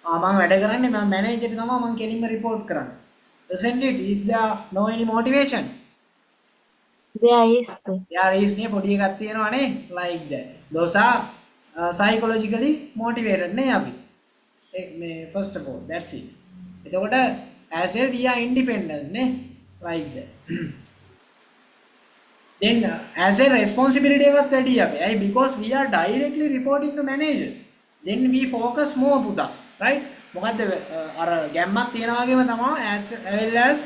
මම වැඩ කරන්නේ මම manager ට තමයි මම කෙලින්ම report කරන්නේ isn't it is there no any motivation there is නේ පොඩි එකක් තියෙනවනේ like that those are psychologically motivated නේ අපි මේ first of all that's it එතකොට as well we are independent ne? Like that then as well responsibility එකත් වැඩි අපි because we are directly reporting to manager then we focus more පුතා right මොකද්ද අර ගැම්මක් තියනා වගේම තමයි as well as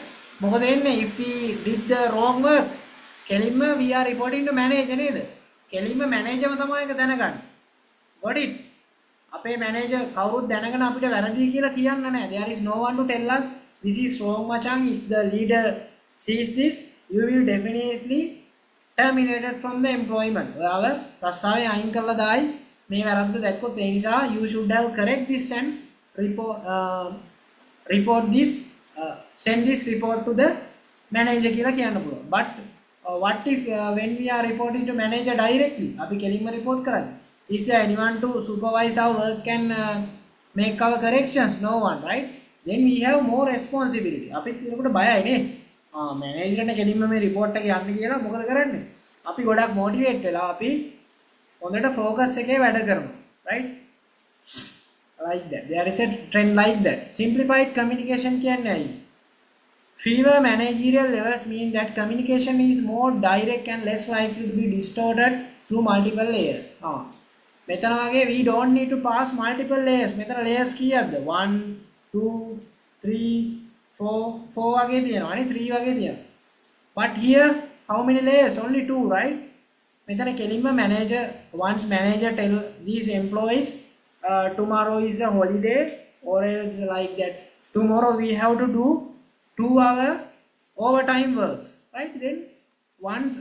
මොකද එන්නේ if we did the wrong work කෙලින්ම we are reporting to manager නේද කෙලින්ම manager තමයි ඒක දැනගන්නේ got it අපේ manager කවුරුත් දැනගෙන අපිට වැරදි කියලා කියන්න නැහැ there is no one to tell us this is wrong machan if the leader sees this you will definitely terminated from the employment ඔයාව රස්සාවේ අයින් කරලා දායි මේ වැරද්ද දැක්කොත් ඒ නිසා you should have correct this and report this send this report to the manager කියලා කියන්න පුළුවන් but what if when we are reporting to manager directly අපි කෙලින්ම report කරන්නේ is there anyone to supervise our work and make our corrections no one right then we have more responsibility අපිත් ඒකට බයයි නේ මැනේජර් නේ කෙලින්ම මේ report එක යන්න කියලා මොකද කරන්නේ අපි ගොඩක් motivate වෙලා අපි හොඳට focus එකේ වැඩ කරනවා right like that there is a trend like that simplified communication කියන්නේ ඇයි fewer managerial levels mean that communication is more direct and less likely to be distorted through multiple layers මෙතන වගේ we don't need to pass multiple layers මෙතන layers කීයක්ද 1 2 3 4 වගේ තියෙනවා නේ 3 වගේ තියෙනවා but here how many layers only 2 right මෙතන කෙලින්ම manager once manager tell these employees tomorrow is a holiday or else like that tomorrow we have to do 2 hour overtime works right then once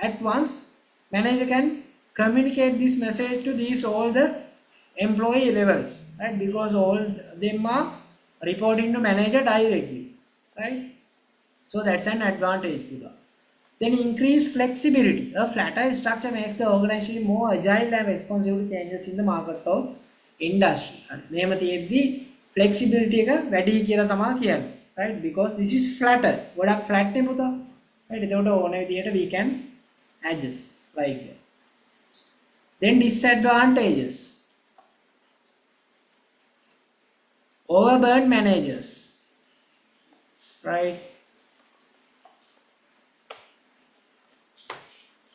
at once manager can communicate this message to these all the employee levels right because all them are reporting to manager directly right so that's an advantage to that then increase flexibility a flatter structure makes the organization more agile and responsive to changes in the market or industry මේම තියෙද්දි flexibility එක වැඩි කියලා තමයි කියන්නේ right because this is flatter ගොඩක් flat නේ පුතා right එතකොට ඕන විදිහට we can adjust like that then disadvantages overburn managers right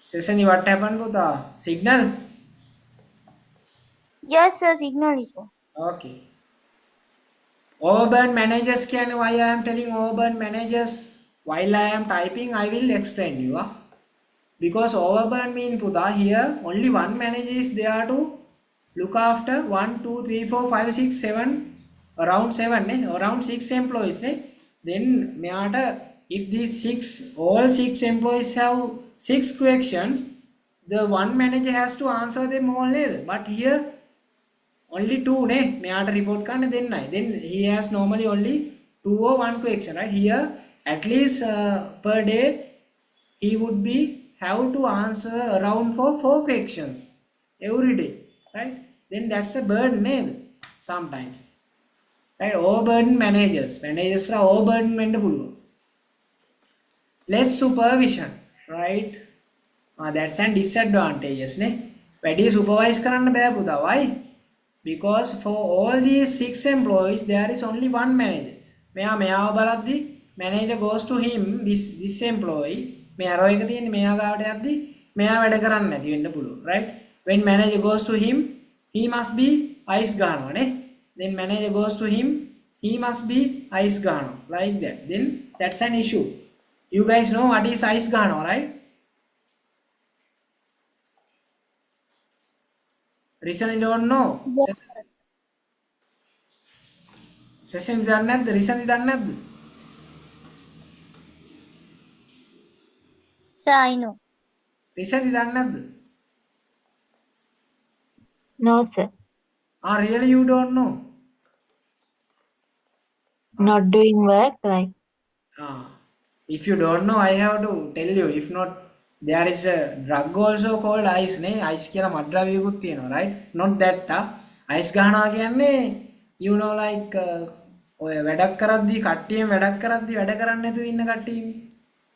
Sesani what happened to the signal Yes, sir, signal issue. okay overburn managers can why I am telling overburn managers while I am typing I will explain you because overburn mean puta here only one manager is there to look after 1 2 3 4 5 6 7 around 7 around 6 employees then meata if these all 6 employees have 6 questions the one manager has to answer them all but here only 2 meata report karne then he has normally only 2 or 1 question right here at least per day he would be have to answer around for 4 questions every day right then that's a burden sometimes right overburden managers are overburden වෙන්න පුළුවන් less supervision right? That's an disadvantages ne. වැඩි supervise කරන්න බෑ පුතා. Why? Because for all these 6 employees there is only one manager. මෙයාව බලද්දි manager goes to him, this employee මේ arrow එක තියෙන්නේ මෙයා ගාවට යද්දි මෙයා වැඩ කරන්නේ නැති වෙන්න පුළුවන්, right? When manager goes to him, he must be ice ගන්නවා නේ. Then manager goes to him, he must be ice ගන්නවා, like that. Then that's an issue. You guys know what is ice ගන්නවා, right? Recently don't know. Recently දන්නේ නැද්ද? Recently දන්නේ නැද්ද? Sir, I know. Recently දන්නේ නැද්ද? No, sir. Really you don't know? Not doing work like. If you don't know, I have to tell you. If not, there is a drug also called ice ne. Ice කියලා මත්ද්‍රව්‍යකුත් තියෙනවා, right? Not that. Ice ගහනවා කියන්නේ you know like ඔය වැඩක් කරද්දී කට්ටියෙන් වැඩක් කරද්දී වැඩ කරන්නේ නැතුව ඉන්න කට්ටිය,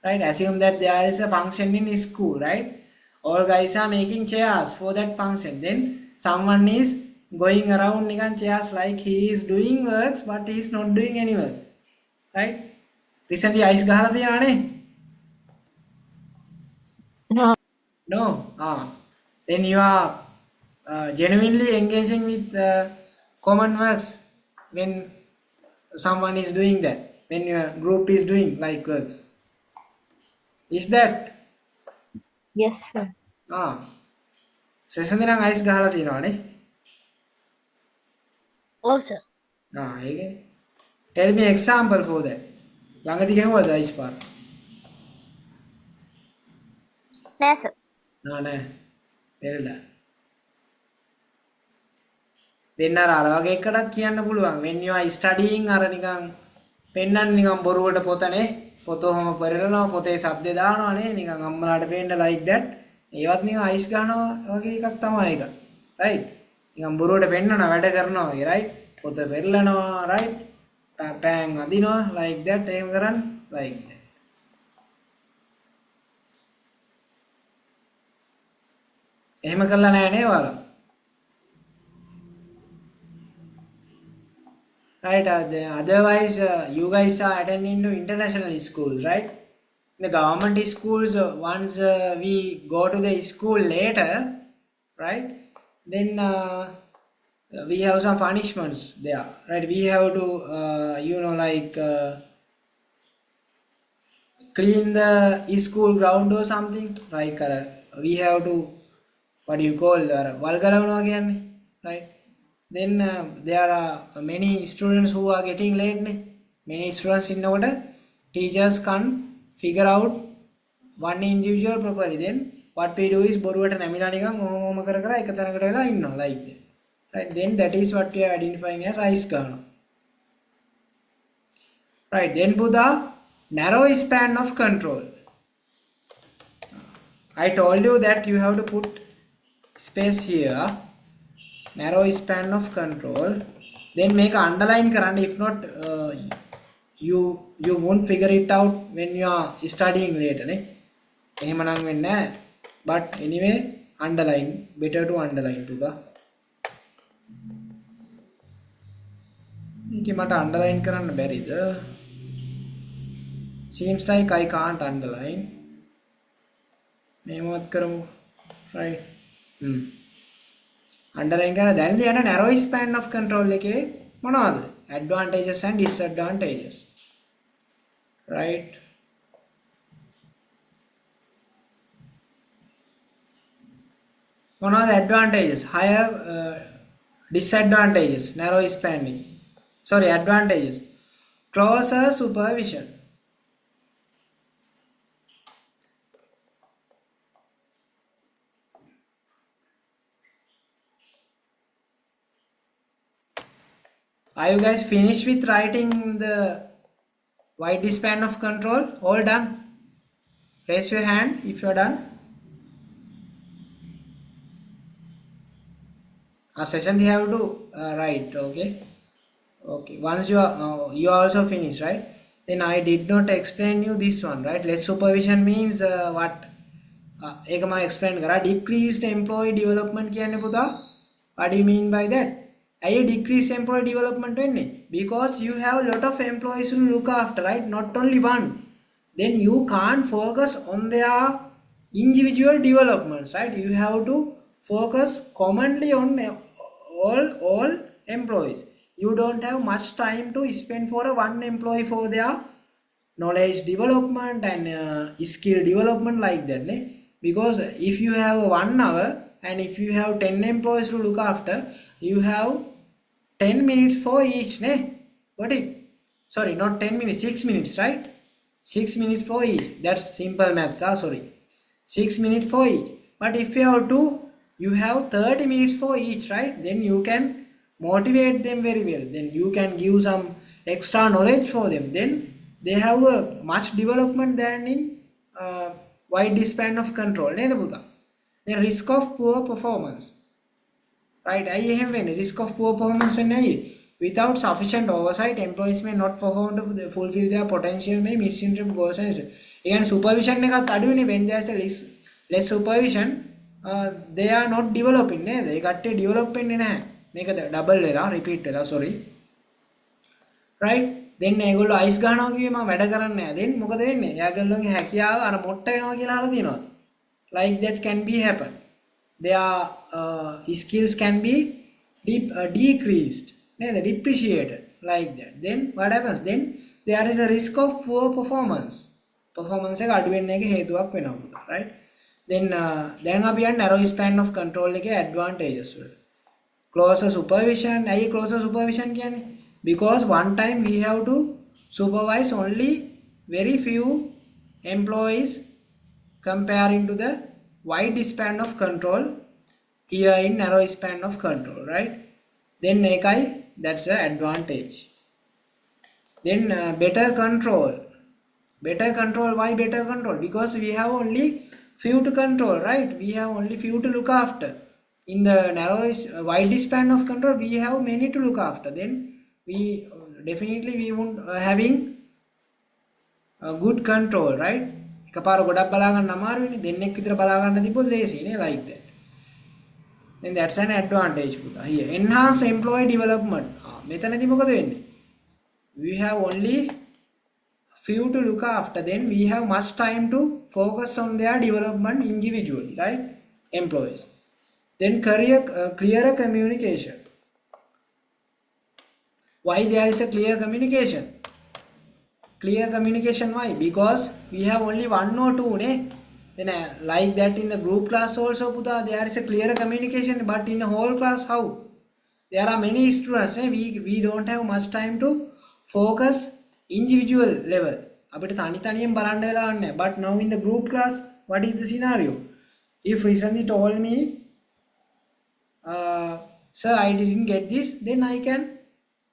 right? Assume that there is a function in school, right? All guys are making chairs for that function. Then someone is going around nikan chairs like he is doing works but he is not doing any work, right? Recently ice ගහලා තියෙනවා නේ. No. Then you are genuinely engaging with common works when someone is doing that, when your group is doing like works. Is that? Yes, sir. Session දිනන් ice ගහලා තියෙනවා නේ. Oh, sir. ඒකනේ. Tell me example for that. ළඟදී ගහුවද ice පාර? නෑ, sir. නෑ. වෙරළා. දෙන්න අර වගේ එකටත් කියන්න පුළුවන්. when you are studying අර නිකන් පෙන්නන්න නිකන් බොරුවට පොතනේ. පොත ඔහම පෙරලනවා, පොතේ ශබ්ද දානවා නේ නිකන් අම්මලාට පෙන්න like that. ඒවත් නිකන් ice ගන්නවා වගේ එකක් තමයි ඒක. right? නිකන් බොරුවට පෙන්නන වැඩ කරනවා වගේ, right? පොත පෙරලනවා, right? පෑන් අදිනවා like that. එහෙම කරන්න like that. එහෙම කරලා නැහැ නේ ඔයාලා. Right, otherwise you guys are attending to international schools, right? In the government schools, once we go to the school later, right? Then we have some punishments there, right? We have to clean the school ground or something, like we have to, what do you call, valgalavanawa kiyanne, right? Then there are many students who are getting late. Many students in order, teachers can't figure out one individual properly. Then what we do is boruwata namila nikan ohoma kara kara එක තැනකට වෙලා ඉන්නවා like that. Right? Then that is what we are identifying as ice ගන්නවා. Right? Then Buddha, narrow span of control. I told you that you have to put space here. Narrow span of control. Then make an underline කරන්න. If not, you won't figure it out when you are studying later. එහෙම නම් වෙන්නේ නැහැ. But anyway, underline. Better to underline පුතා. මේක මට underline කරන්න බැරිද? Seems like I can't underline. මේවත් කරමු. Right. Underline කරන දැන් ලියන narrow span of control එකේ මොනවද? Advantages and disadvantages. Right? මොනවද advantages? Higher disadvantages. Narrow span එකේ. Sorry, advantages. Closer supervision. Are you guys finished with writing the wide span of control? All done? Raise your hand if you're done. A session you have to write, okay? Okay. Once you are also finished, right? Then I did not explain you this one, right? Less supervision means what? ඒක මම explain කරා decreased employee development කියන්නේ පුතා. What do you mean by that? ඇයි decreased employee development වෙන්නේ? Because you have a lot of employees to look after, right? Not only one. Then you can't focus on their individual developments, right? You have to focus commonly on all employees. You don't have much time to spend for a one employee for their knowledge development and skill development like that, ne? Because if you have 1 hour and if you have 10 employees to look after, you have 10 minutes for each, ne? Got it? Sorry, not 10 minutes, 6 minutes, right? 6 minutes for each. That's simple maths, sorry. 6 minutes for each. But if you have two, you have 30 minutes for each, right? Then you can motivate them very well. Then you can give some extra knowledge for them. Then they have a much development than in wide span of control. The risk of poor performance, right? I have a risk of poor performance when without sufficient oversight, employees may not perform to fulfill their potential, may misinterpret goals and again supervision when there's a less supervision, they are not developing. They got to develop in make a double error, repeat error, sorry, right? Then ඒගොල්ලෝ ice ගන්නවා කිව්වේ මම වැඩ කරන්නේ නැහැ. then මොකද වෙන්නේ? එයාගොල්ලෝගේ හැකියාව අර මොට්ට වෙනවා කියලා අහලා තියෙනවා. Like that can be happen. Their skills can be decreased, depreciated like that. Then what happens? Then there is a risk of poor performance. Performance එක අඩු වෙන්න එක හේතුවක් වෙනවා, right? Then දැන් අපි යන්නේ narrow span of control එකේ advantages වලට. Closer supervision. ඇයි closer supervision කියන්නේ? Because one time we have to supervise only very few employees comparing to the wide span of control here in narrow span of control, right? Then that's the advantage. Then better control. Better control. Why better control? Because we have only few to control, right? We have only few to look after. In the narrow wide span of control, we have many to look after. Then we definitely we won't having a good control, right? එකපාර ගොඩක් බලා ගන්න අමාරුයිනේ. දෙන්නෙක් විතර බලා ගන්න තිබ්බොත් ලේසියිනේ, like that. Then that's an advantage පුතා. Here enhance employee development. මෙතනදී මොකද වෙන්නේ? We have only few to look after, then we have much time to focus on their development individually, right? Employees. Then clearer communication. Why there is a clear communication? Clear communication, why? Because we have only one or two, ne? Then like that in the group class also puta, there is a clear communication, but in the whole class how? There are many students, ne? We don't have much time to focus individual level. But now in the group class, what is the scenario? If recently told me, sir, I didn't get this, then I can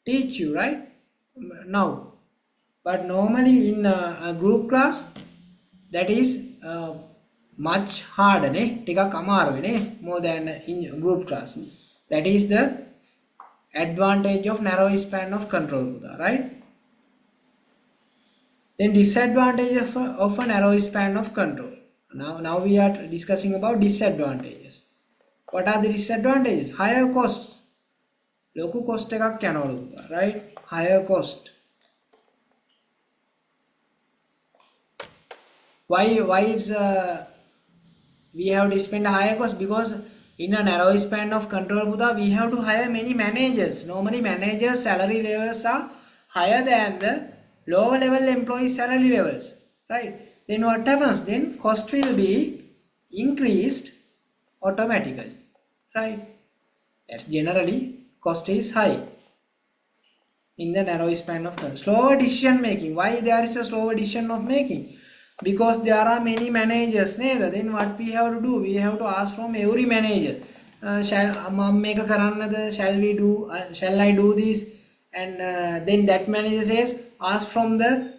teach you, right? Now. But normally in a group class, that is much harder, more than in group class. That is the advantage of narrow span of control, right? Then disadvantage of a narrow span of control. Now we are discussing about disadvantages. What are the disadvantages? Higher costs. Loku cost එකක් යනවලු, right? Higher cost. Why it's we have to spend a higher cost? Because in a narrow span of control, we have to hire many managers. Normally managers salary levels are higher than the lower level employees salary levels, right? Then what happens? Then cost will be increased automatically, right? That's generally cost is high in the narrow span of control. Slower decision making. Why there is a slower decision of making? Because there are many managers, then what we have to do? We have to ask from every manager, shall I do this? And then that manager says, ask from the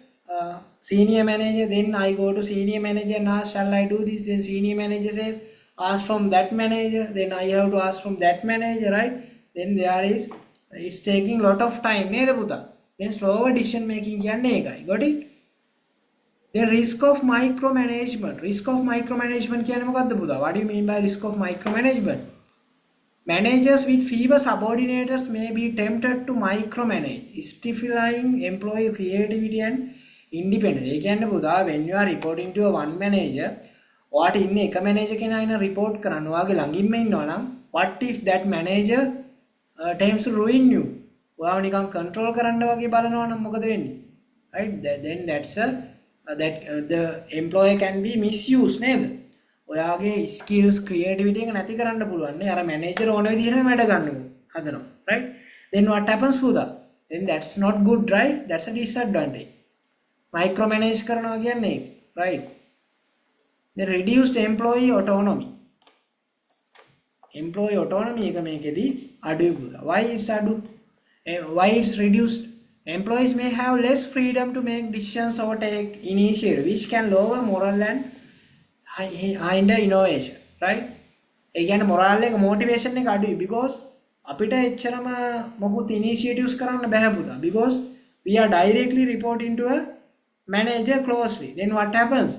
senior manager. Then I go to senior manager and ask, shall I do this? Then senior manager says, ask from that manager. Then I have to ask from that manager, right? Then it's taking lot of time, then slower decision making කියන්නේ ඒකයි. Got it? Then risk of micromanagement. Risk of micromanagement කියන්නේ මොකද්ද පුතා? What do you mean by risk of micromanagement? Managers with fewer subordinates may be tempted to micromanage, stifling employee creativity and independence. ඒ කියන්නේ පුතා, when you are reporting to a one manager, ඔයාට ඉන්නේ එක manager කෙනා ඉන්න report කරන්න. ඔයාගේ ළඟින්ම ඉන්නවා නම් what if that manager tends to ruin you? ඔයාව නිකන් control කරන්න වගේ බලනවා නම් මොකද වෙන්නේ? Right? Then that's the employee can be misused නේද? ඔයාගේ skills creativity එක නැති කරන්න පුළුවන් නේ. අර manager ඕන විදිහටම වැඩ ගන්නවා හදනවා. Right? Then what happens පුතා? Then that's not good, right? That's a disadvantage. Micromanage කරනවා කියන්නේ ඒක. Right? The reduced employee autonomy. Employee autonomy එක මේකෙදී අඩුයි පුතා. Why it's අඩු? Why it's reduced? Employees may have less freedom to make decisions or take initiative, which can lower moral and hinder innovation. Right? ඒ කියන්නේ moral එක motivation එක අඩුයි because අපිට එච්චරම මොකුත් initiatives කරන්න බෑ පුතා. Because we are directly reporting to a manager closely. Then what happens?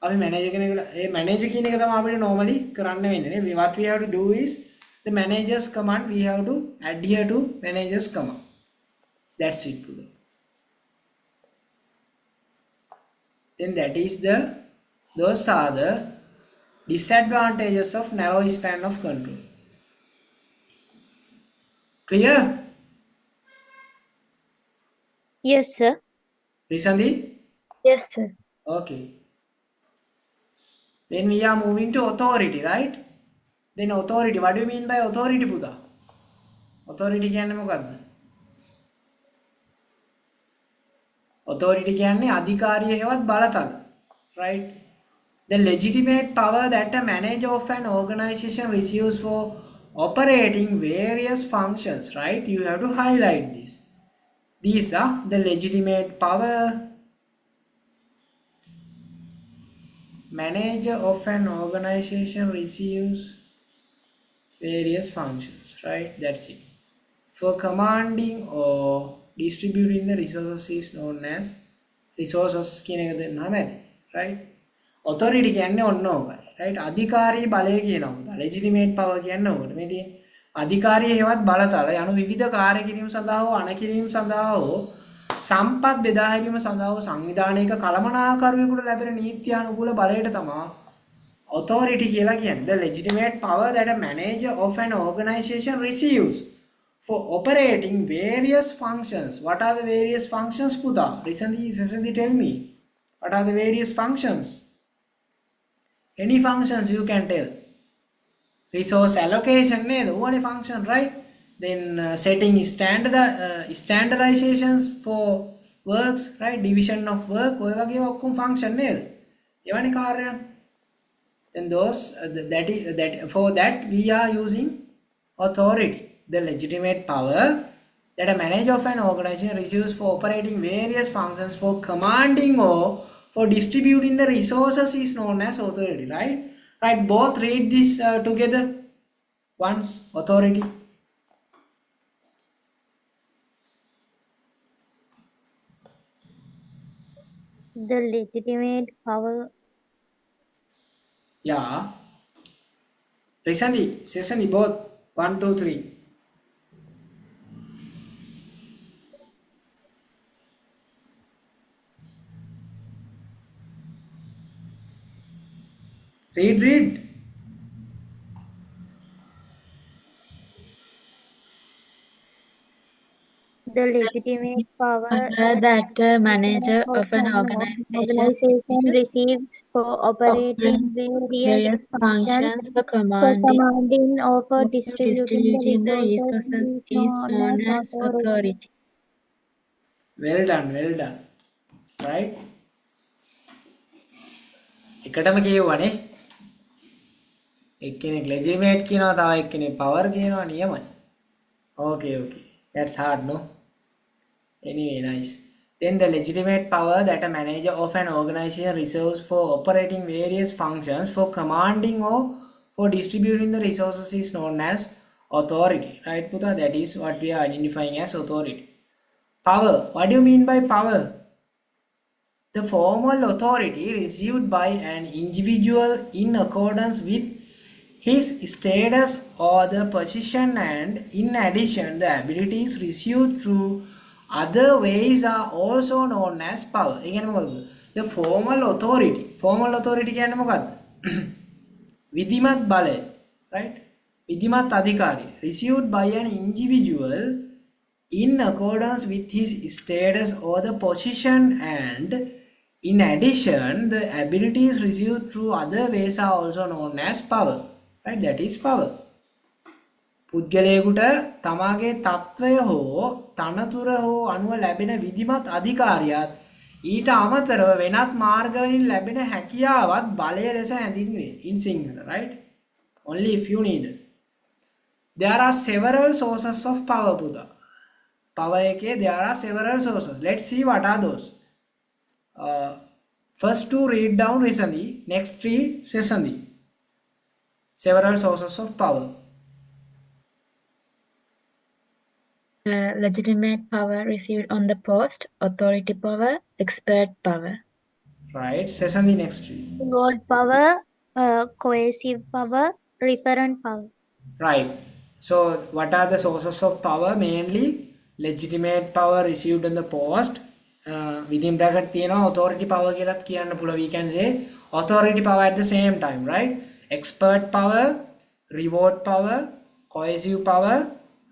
අපි manager කෙනෙකුට ඒ manager කියන එක තමයි අපිට normally කරන්න වෙන්නේ නේ. What we have to do is the manager's command, we have to adhere to manager's command. That's it puda. Then those are the disadvantages of narrow span of control. Clear? Yes, sir. Risandi? Yes, sir. Okay. Then we are moving to authority, right? Then authority, what do you mean by authority පුතා? Authority කියන්නේ මොකක්ද? Authority කියන්නේ අධිකාරිය හෙවත් බලතල. Right? The legitimate power that a manager of an organization receives for operating various functions, right? You have to highlight this. These are the legitimate power manager of an organization receives various functions, right? That's it. For commanding or distributing the resources is known as resources කියන එක දෙන්නාම ඇති, right? authority කියන්නේ ඔන්න ඕකයි, right? අධිකාරී බලය කියනවා. legitimate power කියන්නේ ඕකට. මේ තියෙන අධිකාරිය හේවත් බලතල යනු විවිධ කාර්ය කිරීම සඳහා හෝ අනකිරීම සඳහා හෝ සම්පත් බෙදා හැරීම සඳහා හෝ සංවිධානයක කළමනාකරුවෙකුට ලැබෙන නීත්‍යානුකූල බලයට තමයි authority කියලා කියන්නේ. The legitimate power that a manager of an organization receives for operating various functions. What are the various functions පුතා? Recently tell me. What are the various functions? Any functions you can tell. Resource allocation නේද? ඕනේ function, right? Then setting standardizations for works, right? Division of work, ඔය වගේ ඔක්කොම function නේද? එවැනි කාර්යයන්. Then those for that we are using authority, the legitimate power that a manager of an organization receives for operating various functions, for commanding or for distributing the resources is known as authority, right? Right, both read this together once. Authority. The legitimate power. Yeah. Sesandi, both. 1, 2, 3. Read. The legitimate power That the manager of an organization receives for operating various functions for for commanding commanding or for or distributing the resources is known as authority. Well done. Right? එකටම කියවනේ. එක්කෙනෙක් legitimate කියනවා, තව එක්කෙනෙක් power කියනවා නියමයි. Okay. That's hard, no? Anyway, nice. Then the legitimate power that a manager of an organization reserves for operating various functions, for commanding or for distributing the resources is known as authority. Right, Putha? That is what we are identifying as authority. Power. What do you mean by power? The formal authority received by an individual in accordance with his status or the position, and in addition the abilities received through other ways are also known as power. ඒ කියන්නේ මොකද්ද? The formal authority. Formal authority කියන්නේ මොකද්ද? විධිමත් බලය. Right? විධිමත් අධිකාරිය. Received by an individual in accordance with his status or the position, and in addition the abilities received through other ways are also known as power. Right? That is power. පුද්ගලයෙකුට තමාගේ තත්වය හෝ තනතුර හෝ අනුව ලැබෙන විධිමත් අධිකාරියත් ඊට අමතරව වෙනත් මාර්ගවලින් ලැබෙන හැකියාවත් බලය ලෙස හැඳින්වේ in Sinhala. Right? Only if you need it. There are several sources of power, Buddha. Power ekේ there are several sources. Let's see what are those. First two read down recently, next three sesandi. Several sources of power. Legitimate power received on the post, authority power, expert power. Right. Sesandi next three. God power, coercive power, referent power. Right. So what are the sources of power? Mainly legitimate power received on the post. Within bracket තියෙනවා authority power කියලාත් කියන්න පුළුවන්. We can say authority power at the same time, right? Expert power, reward power, coercive power,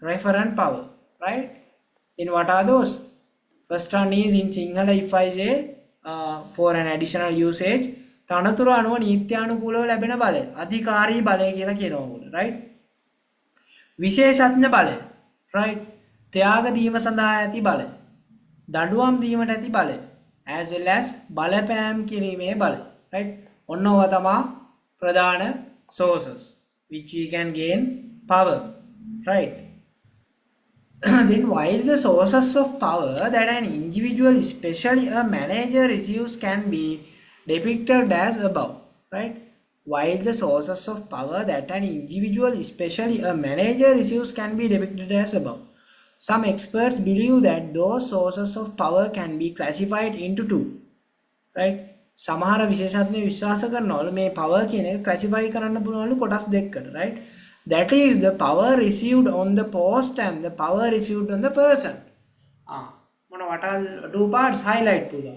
referent power, right? Then what are those? First one is in Sinhala, if I say for an additional usage, තනතුර අනුව නීත්‍යානුකූලව ලැබෙන බලය අධිකාරී බලය කියලා කියනවා, right? විශේෂඥ බලය, right? ත්‍යාග දීම සඳහා ඇති බලය, දඬුවම් දීමට ඇති බලය, as well as බලපෑම් කිරීමේ බලය, right? ඔන්නෝව තමා ප්‍රධාන sources which we can gain power, right? Then while the sources of power that an individual, especially a manager, receives can be depicted as above, right? While the sources of power that an individual, especially a manager, receives can be depicted as above. Some experts believe that those sources of power can be classified into two, right? සමහර විශේෂඥයෝ විශ්වාස කරනවලු මේ power කියන එක classify කරන්න පුළුවන්ලු කොටස් දෙකකට, right? That is the power received on the post and the power received on the person. What are the two parts? Highlight පුදා.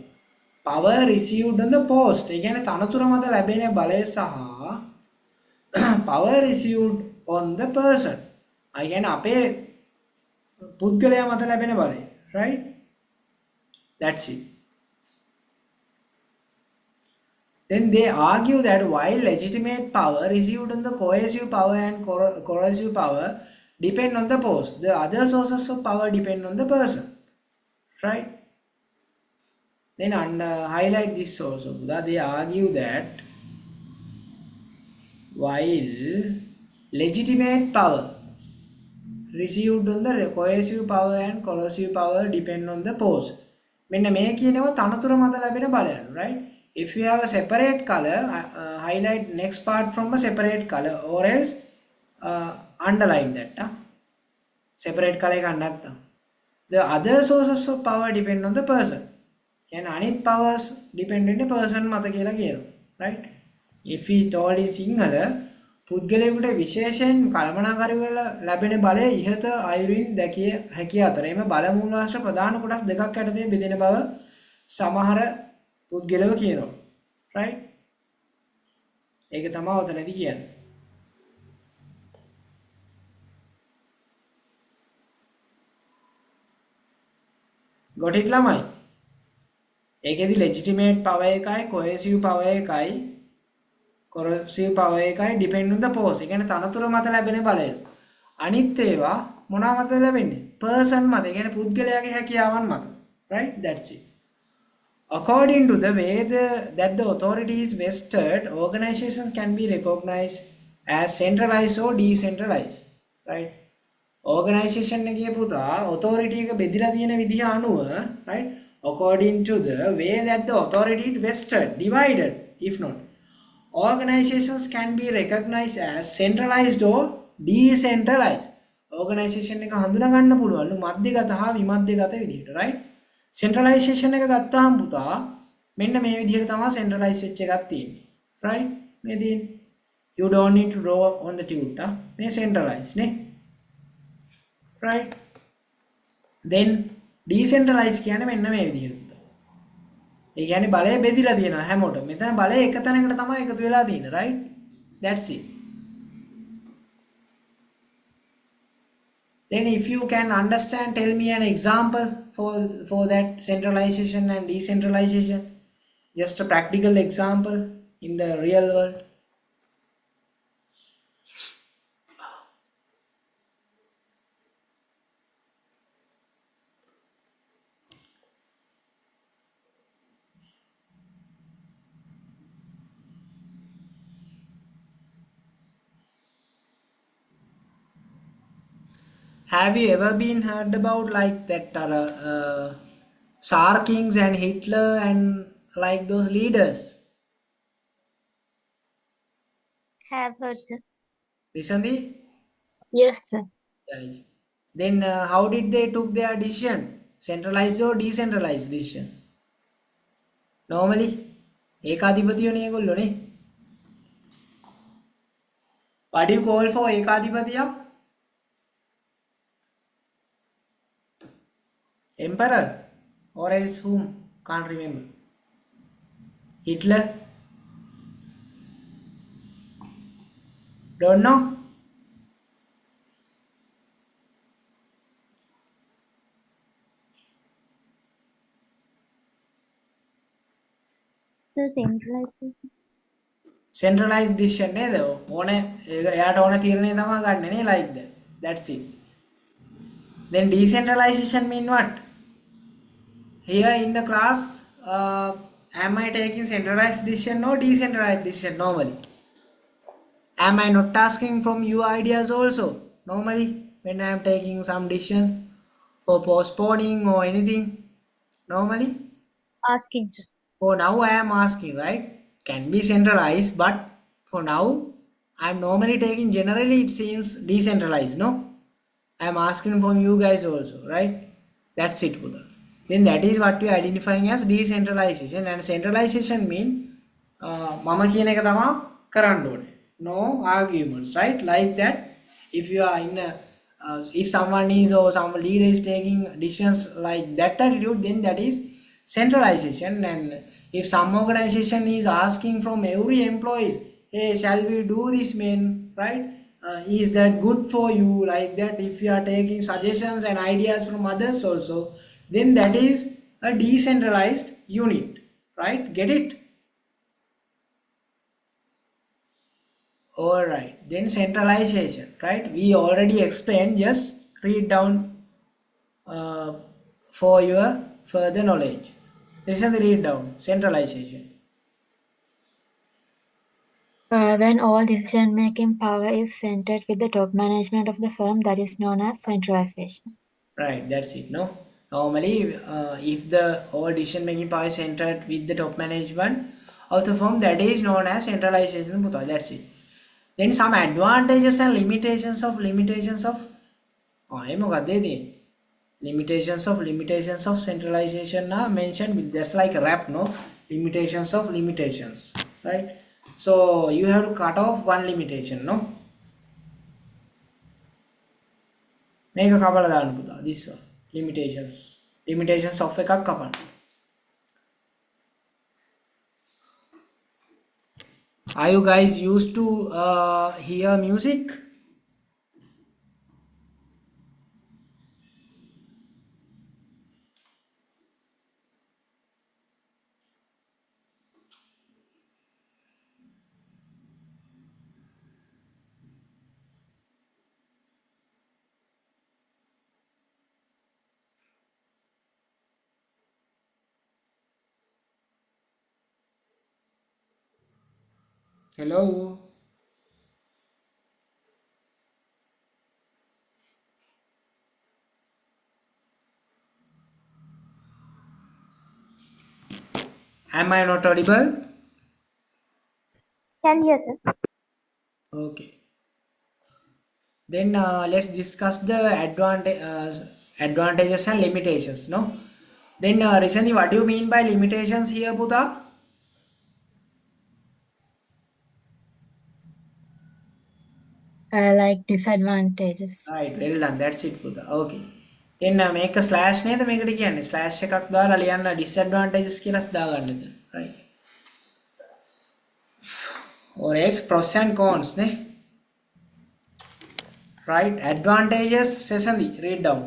Power received on the post. ඒ කියන්නේ තනතුර මත ලැබෙන බලය සහ power received on the person. ඒ කියන්නේ අපේ පුද්ගලයා මත ලැබෙන බලය, right? That's it. Then they argue that while legitimate power received on the coercive power and corrosive power depend on the post, the other sources of power depend on the person, right? Then highlight this also. They argue that while legitimate power received on the coercive power and corrosive power depend on the post. මෙන්න මේ කියනවා තනතුර මත ලැබෙන බලයන්, right? If you have a separate color, highlight next part from a separate color, or else underline that. Separate color එක නැත්තම්. The other sources of power depend on the person. කියන්නේ අනිත් powers depend on the person මත කියලා කියනවා, right? If we told in Sinhala, පුද්ගලයෙකුට විශේෂයෙන් කළමනාකාරී වල ලැබෙන බලය ඉහත අයුරින් දැකිය හැකිය අතර එම බල මූලාශ්‍ර ප්‍රධාන කොටස් දෙකක් යටතේ බෙදෙන බව සමහර පුද්ගලව කියනවා, right? ඒක තමයි උතනදී කියන්නේ. got it ළමයි? ඒකෙදි legitimate power එකයි coercive power එකයි corrosive power එකයි depend on the post. ඒ කියන්නේ තනතුර මත ලැබෙන බලය. අනිත් ඒවා මොනවා මත ලැබෙන්නේ? person මත. ඒ කියන්නේ පුද්ගලයාගේ හැකියාවන් මත. Right? That's it. According to the way that the authority is vested, organizations can be recognized as centralized or decentralized. Right? Organization එකේ පුතා authority එක බෙදලා තියෙන විදිහ අනුව, right? According to the way that the authority is vested, divided, if not. Organizations can be recognized as centralized or decentralized. Organisation එක හඳුනා ගන්න පුළුවන්ලු මධ්‍යගත හා විමධ්‍යගත විදිහට right සෙන්ට්‍රලයිසේෂන් එක ගත්තාම පුතා මෙන්න මේ විදිහට තමයි සෙන්ට්‍රලයිස් වෙච්ච එකක් තියෙන්නේ right මේ තියෙන්නේ you don't need to draw on the tutor මේ centralized නේ right then decentralized කියන්නේ මෙන්න මේ විදිහට පුතා ඒ කියන්නේ බලය බෙදිලා තියෙනවා හැමෝටම මෙතන බලය එක තැනකට තමයි එකතු වෙලා තියෙන්නේ right that's it then if you can understand tell me an example for that centralization and decentralization just a practical example in the real world have you ever been heard about like that Tsar kings and Hitler and like those leaders Have heard, sir. recently Yes, sir. guys then how did they took their decision centralized or decentralized decisions normally ඒකාධිපතියෝනේ ඒගොල්ලෝ නේ what do you call for ඒකාධිපතිය emperor or else whom can't remember Hitler don't know So centralization. centralized decision නේද ඕනේ එයාට ඕන තීරණය තමයි ගන්න නේ like that that's it then decentralization mean what here in the class am I taking centralized decision or decentralized decision normally am I not asking from your ideas also normally when I am taking some decisions for postponing or anything normally Asking, sir. for now I am asking right can be centralized but for now I am normally taking generally it seems decentralized no I am asking from you guys also right that's it Buddha then that is what we are identifying as decentralization and centralization mean mama කියන එක තමයි කරන්න ඕනේ no arguments right like that if you are in a if someone is or some leader is taking decisions like that attitude then that is centralization and if some organization is asking from every employees hey shall we do this man right is that good for you like that if you are taking suggestions and ideas from others also then that is a decentralized unit right get it all right then centralization right we already explained just read down for your further knowledge listen the read down centralization When all decision-making power is centered with the top management of the firm, that is known as centralization. right that's it no normally if the all decision making power is centered with the top management of the firm that is known as centralization පුතා that's it then some advantages and limitations of ඒ මොකක්ද ඒ තියෙන්නේ limitations of centralization are mentioned with just like a rap no limitations right so you have to cut off one limitation no මේක කපලා දාන්න පුතා this one limitations of එකක් කපන්න are you guys used to hear music hello am I not audible Can hear, sir. okay Then let's discuss the advantages and limitations. No. Then recently, what do you mean by limitations here, Buddha? Like disadvantages. Right, well done. That's it, Buddha. Okay. Then make a slash නේද මේකට කියන්නේ. slash එකක් දාලා ලියන්න disadvantages කියලා දාගන්නද. Right. Or else pros and cons නේ. Right. Advantages Sesandi, read down.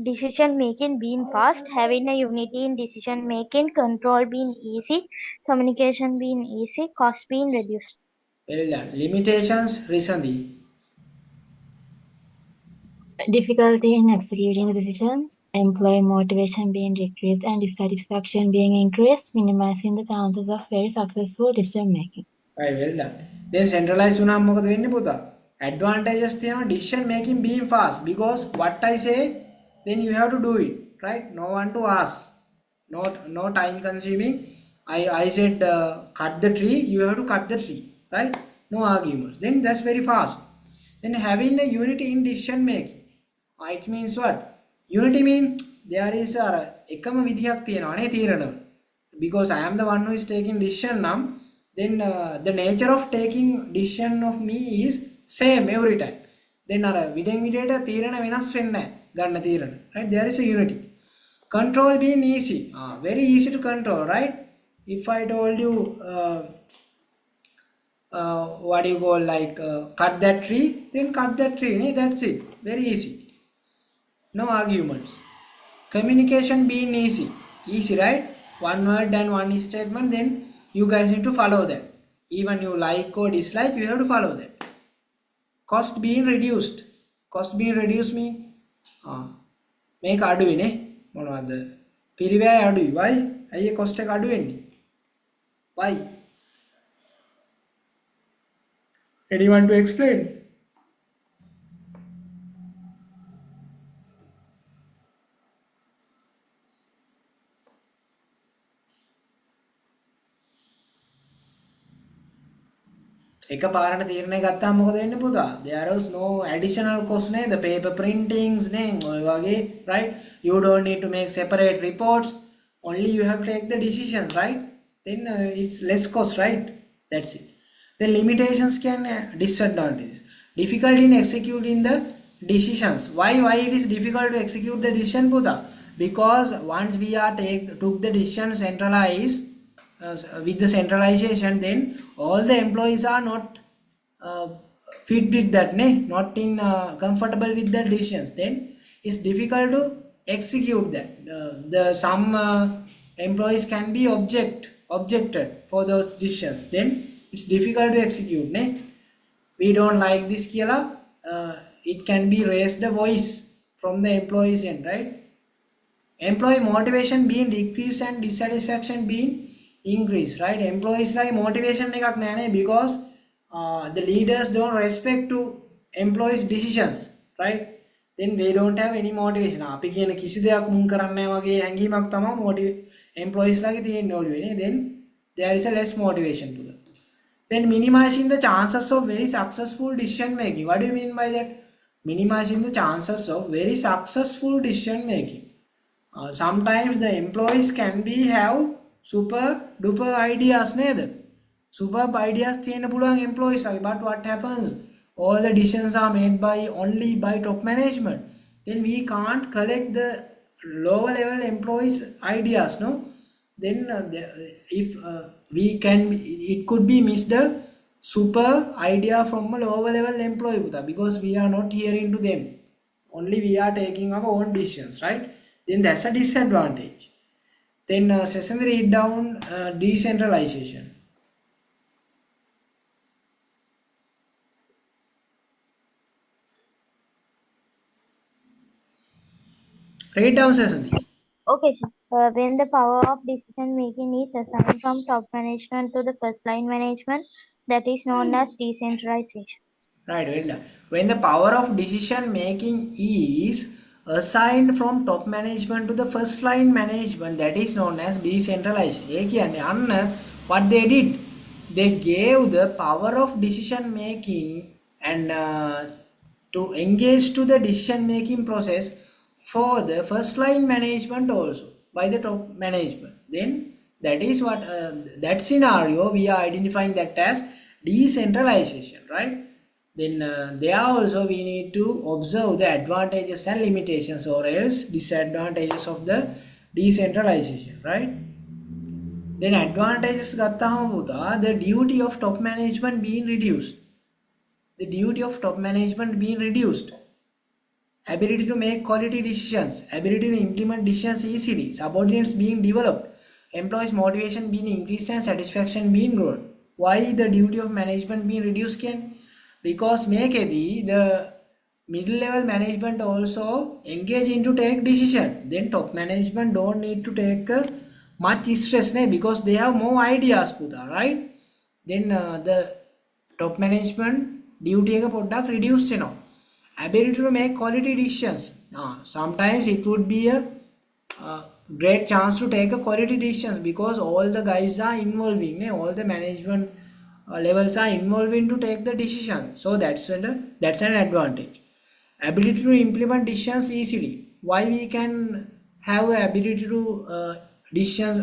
Decision making being fast, having a unity in decision making, control being easy, communication being easy, cost being reduced. Well done. Limitations Risandi. Difficulty in executing the decisions, employee motivation being decreased and dissatisfaction being increased, minimizing the chances of very successful decision making. Right, well done. Then centralized වුණාම මොකද වෙන්නේ පුතා? Advantages තියෙනවා decision making being fast because what I say then you have to do it, right? No one to ask. No time consuming. I said cut the tree, you have to cut the tree, right? No arguments. Then that's very fast. Then having a unity in decision making. It means what? Unity means there is එකම විදිහක් තියෙනවා නේ තීරණ. Because I am the one who is taking decision now, then the nature of taking decision of me is same every time. Then විඩෙන් විඩේට තීරණ වෙනස් වෙන්නේ නැහැ. ගන්න තීරණ. Right? There is a unity. Control being easy. Very easy to control, right? If I told you what do you call like cut that tree, then cut that tree. That's it. Very easy. No arguments. Communication being easy. Easy, right? One word and one statement, then you guys need to follow that. Even you like or dislike, you have to follow that. Cost being reduced. Cost being reduced mean මේක අඩුයි නේ මොනවද පිරිවැය අඩුයි why අයියේ cost එක අඩු වෙන්නේ why anyone to explain එක පාරට තීරණය ගත්තාම මොකද වෙන්නේ පුතා there is no additional cost නේ the paper printings නේ ඔය වගේ right you don't need to make separate reports only you have to take the decisions right then it's less cost right that's it the limitations can disadvantages difficulty in executing the decisions why it is difficult to execute the decision puta because once we are took the decision centralized with the centralization then all the employees are not fit with that not in comfortable with the decisions then it's difficult to execute that the some employees can be objected for those decisions then it's difficult to execute we don't like this kila it can be raised the voice from the employees end right employee motivation being decreased and dissatisfaction being increase right employees like motivation එකක් නැහැ because the leaders don't respect to employees decisions right then they don't have any motivation අපි කියන කිසි දෙයක් මුන් කරන්නේ නැහැ වගේ හැඟීමක් තමයි employees ලාගේ තියෙන්න ඕනේ then there is a less motivation to that then minimizing the chances of very successful decision making what do you mean by that minimizing the chances of very successful decision making sometimes the employees can be have super duper ideas නේද superb ideas තියෙන්න පුළුවන් employees ලාගේ but what happens all the decisions are made by only by top management then we can't collect the lower level employees ideas no then if we can it could be miss the super idea from a lower level employee because we are not hearing to them only we are taking our own decisions right then that's a disadvantage then session read down decentralization read down session Okay, sir. When the power of decision making is assigned from top management to the first line management, that is known as decentralization. right well done. When the power of decision making is assigned from top management to the first line management that is known as decentralization ඒ කියන්නේ අන්න what they did they gave the power of decision making and to engage to the decision making process for the first line management also by the top management. Then that is what that scenario we are identifying that as decentralization, right? Then there also we need to observe the advantages and limitations or else disadvantages of the decentralization, right? Then advantages ගත්තාම පුතා, the duty of top management being reduced. The duty of top management being reduced. Ability to make quality decisions, ability to implement decisions easily, subordinates being developed, employees motivation being increased and satisfaction being grown. Why the duty of management being reduced can? Because මේකෙදී the middle level management also engage into take decision. Then top management don't need to take much stress because they have more ideas puta, right? Then the top management duty එක පොඩ්ඩක් reduce වෙනවා. Ability to make quality decisions. Sometimes it would be a great chance to take a quality decisions because all the guys are involving, all the management levels are involving to take the decision. So that's an advantage. Ability to implement decisions easily. Why we can have ability to decisions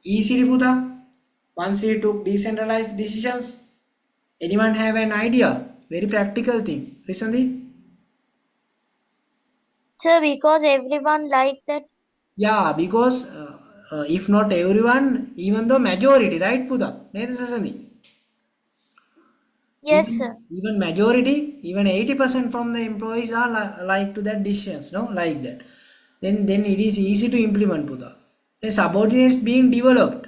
easily, Buddha? Once we took decentralized decisions, anyone have an idea? Very practical thing. Recently? Sir, because everyone like that. Yeah, because if not everyone, even though majority, right, Puda? Yes, sir. Even majority, even 80% from the employees are like to that decisions, no, like that. Then it is easy to implement, Puda. Then subordinates being developed,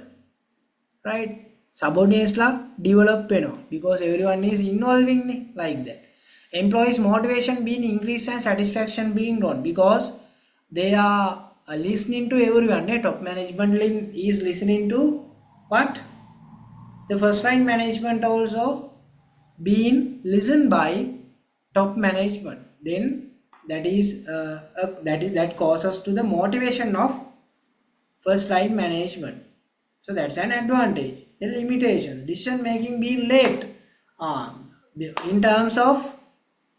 right? Subordinates la develop because everyone is involving like that. Employees motivation being increased and satisfaction being grown because they are listening to everyone. Top management is listening to what? The first line management also being listened by top management. Then that causes to the motivation of first line management. So that's an advantage. The limitation, decision making being late. In terms of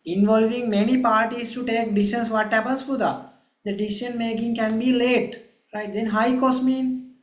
involving many parties to take decisions, what happens, Puda? The decision making can be late, right? Then high cost mean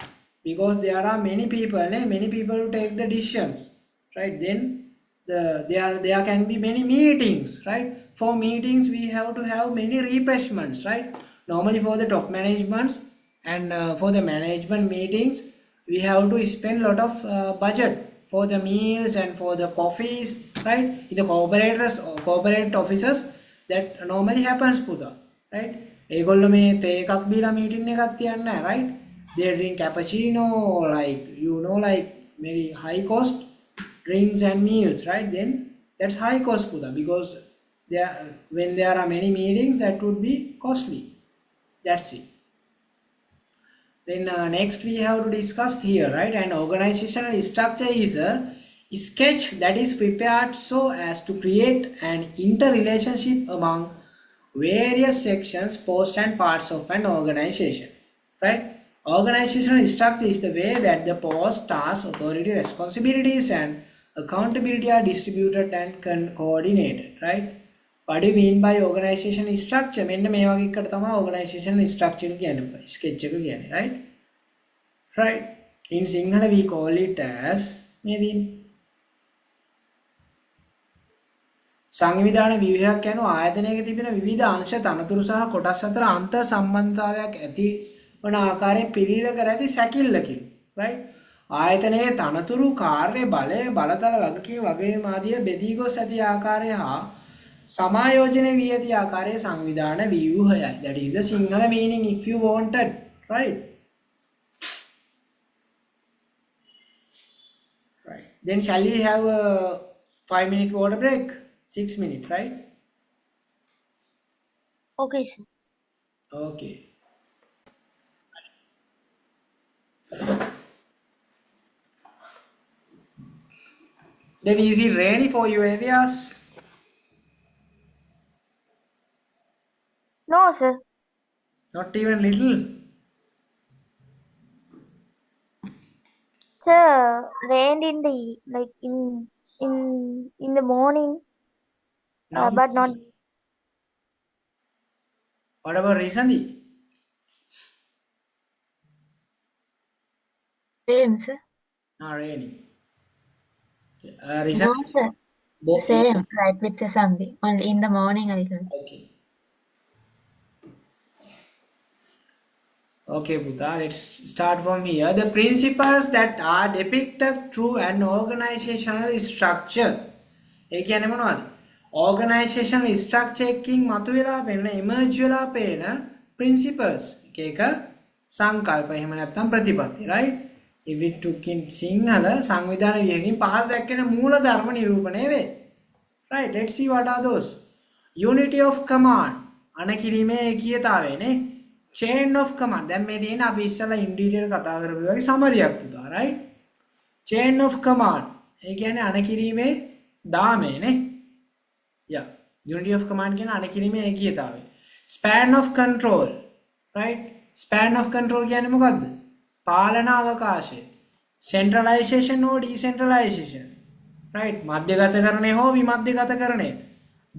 because there are many people to take the decisions, right? Then there can be many meetings, right? For meetings we have to have many refreshments, right? Normally for the top managements and for the management meetings we have to spend a lot of budget for the meals and for the coffees, right? In the corporate offices that normally happens, Puda, right? ඒගොල්ලෝ මේ තේ එකක් බීලා meeting එකක් තියන්නේ නැහැ, right? They drink cappuccino, like like very high cost drinks and meals, right? Then that's high cost, Puda, because when there are many meetings that would be costly. That's it. Then next we have to discuss here, right? An organizational structure is a sketch that is prepared so as to create an interrelationship among various sections, posts and parts of an organization, right? Organizational structure is the way that the posts, tasks, authority, responsibilities and accountability are distributed and coordinated, right? What do you mean by organization structure? මෙන්න මේ වගේ එකට තමයි organization structure කියන්නේ, sketch එක කියන්නේ, right? Right. In Sinhala we call it as මේදී සංවිධාන ව්‍යුහයක් කියන ආයතනයක තිබෙන විවිධ අංශ තනතුරු සහ කොටස් අතර අන්තර් සම්බන්ධතාවයක් ඇති වන ආකාරයෙන් පිළිල කර ඇති සැකිල්ලකින්, right? ආයතනයේ තනතුරු කාර්ය බලය බලතල වගකීම් වගේම ආදිය බෙදී ගොස් ඇති ආකාරය හා සමායෝජනය වී ඇති ආකාරයේ සංවිධාන ව්‍යුහයයි. That is the Sinhala meaning if you wanted, right? Right. Then shall we have a 5-minute water break? 6 minutes, right? Okay, sir. Okay. Then is it rainy for your areas? No, sir. Not even little. rained in the like in the morning, Now, but not what about recently? Same, sir. Raining. Both, Recently, sir. Same, like with the Sunday. Only in the morning a little. okay. Okay, Buddha, let's start from here. The principles that are depicted through an organizational structure. ඒ කියන්නේ මොනවද? organizational structure එකකින් මතුවලා පෙනෙන emerge වෙලා පේන principles. එක එක සංකල්ප එහෙම නැත්නම් ප්‍රතිපත්ති, right? If we took in Sinhala සංවිධාන විහකින් පහළ දැක්වෙන මූල ධර්ම නිරූපණය වේ. Right, let's see what are those. Unity of command. අනකිරීමේ ඒකීයතාවය නේ. Chain of command. දැන් මේ තියෙන අපි ඉස්සලා in detail කතා කරපු වගේ සමරියක් පුතා, right? Chain of command. ඒ කියන්නේ අනකිරීමේ දාමය නේ. Yeah. Unity of command කියන අනකිරීමේ ඒකීයතාවය. Span of control. Right? Span of control කියන්නේ මොකද්ද? පාලන අවකාශය. Centralization or decentralization. Right? මධ්‍යගතකරණය හෝ විමධ්‍යගතකරණය.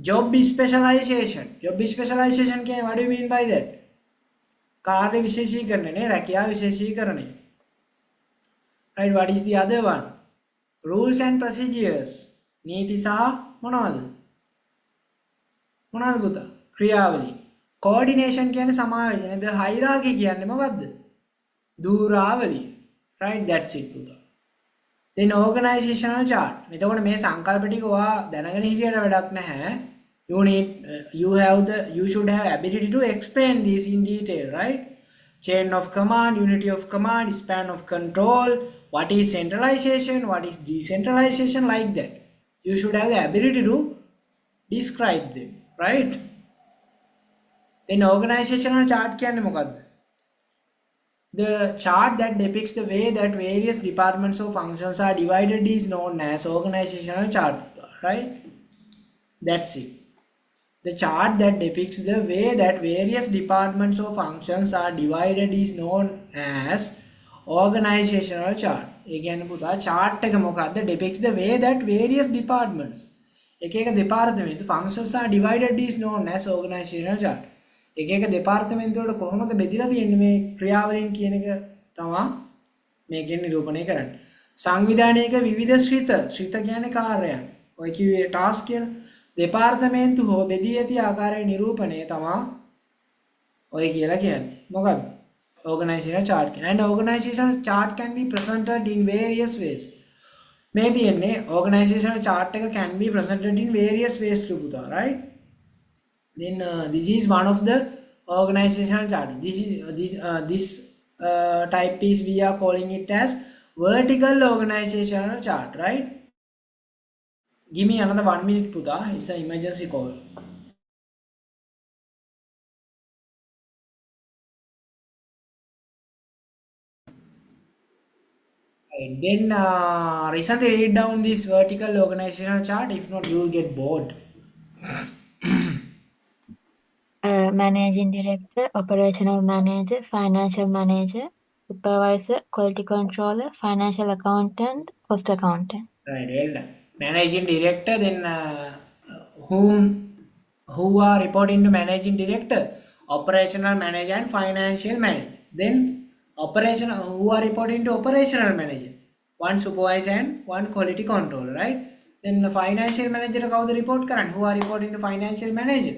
Job specialization. Job specialization කියන්නේ what do you mean by that? कार्य विशेषीकरण ने रखिया विशेषीकरण. Right, what is the other one? Rules and procedures. नीति सह මොනවද? මොනවද පුතා? ක්‍රියාවලිය. coordination කියන්නේ සමායෝජනය. the hierarchy කියන්නේ මොකද්ද? ධූරාවලිය. Right, that's it පුතා. then organizational chart. මෙතකොට මේ සංකල්ප ටික ඔයා දැනගෙන හිටියට වැඩක් නැහැ. You should have ability to explain this in detail, right? Chain of command, unity of command, span of control, what is centralization, what is decentralization, like that. You should have the ability to describe them, right? Then organizational chart කියන්නේ මොකද්ද? The chart that depicts the way that various departments or functions are divided is known as organizational chart, right? That's it. The chart that depicts the way that various departments or functions are divided is known as organizational chart. ඒ කියන්නේ පුතා chart එක මොකද්ද? Depicts the way that various departments එක එක දෙපාර්තමේන්තු functions are divided is known as organizational chart. එක එක දෙපාර්තමේන්තු වල කොහොමද බෙදලා තියෙන්නේ මේ ක්‍රියාවලින් කියන එක තමයි මේකෙන් නිරූපණය කරන්නේ. සංවිධානයක විවිධ ශ්‍රිත කියන්නේ කාර්යයන්. ඔය කිව්වේ task කියලා. දෙපාර්තමේන්තු හෝ බෙදී ඇති ආකාරයේ නිරූපණය තමයි ඔය කියලා කියන්නේ. මොකක්ද? Organizational chart කියන. And organizational chart can be presented in various ways. මේ තියෙන්නේ organizational chart එක can be presented in various ways to පුතා, right? Then this is one of the organizational chart. This type is we are calling it as vertical organizational chart, right? Give me another 1 minute, Puta. It's an emergency call. And then recently read down this vertical organizational chart. If not, you will get bored. Managing director, operational manager, financial manager, supervisor, quality controller, financial accountant, cost accountant. Right, well done. Managing director, then who are reporting to managing director? Operational manager and financial manager. Then operational, who are reporting to operational manager? One supervisor and one quality controller, right? Then the financial manager කවුද report කරන්නේ? Who are reporting to financial manager?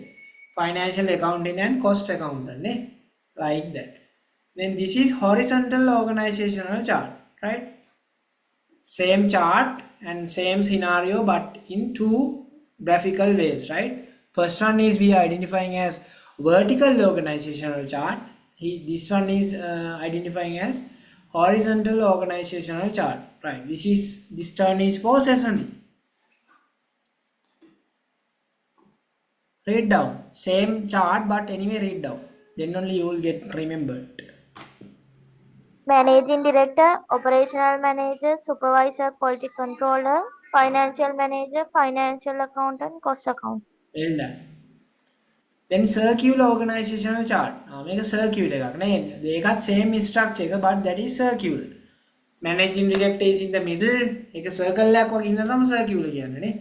Financial accountant and cost accountant, like that. Then this is horizontal organizational chart, right? Same chart and same scenario but in two graphical ways, right? First one is we are identifying as vertical organizational chart. This one is identifying as horizontal organizational chart, right? This turn is for Sesame. Read down same chart but anyway read down, then only you will get remembered. managing director, operational manager, supervisor, quality controller, financial manager, financial accountant, cost accountant. Well done. Then circular organizational chart. මේක circular එකක් නේද? ඒකත් same structure එක but that is circular. managing director is in the middle. එක circle එකක් වගේ ඉඳන් තමයි circular කියන්නේ නේ.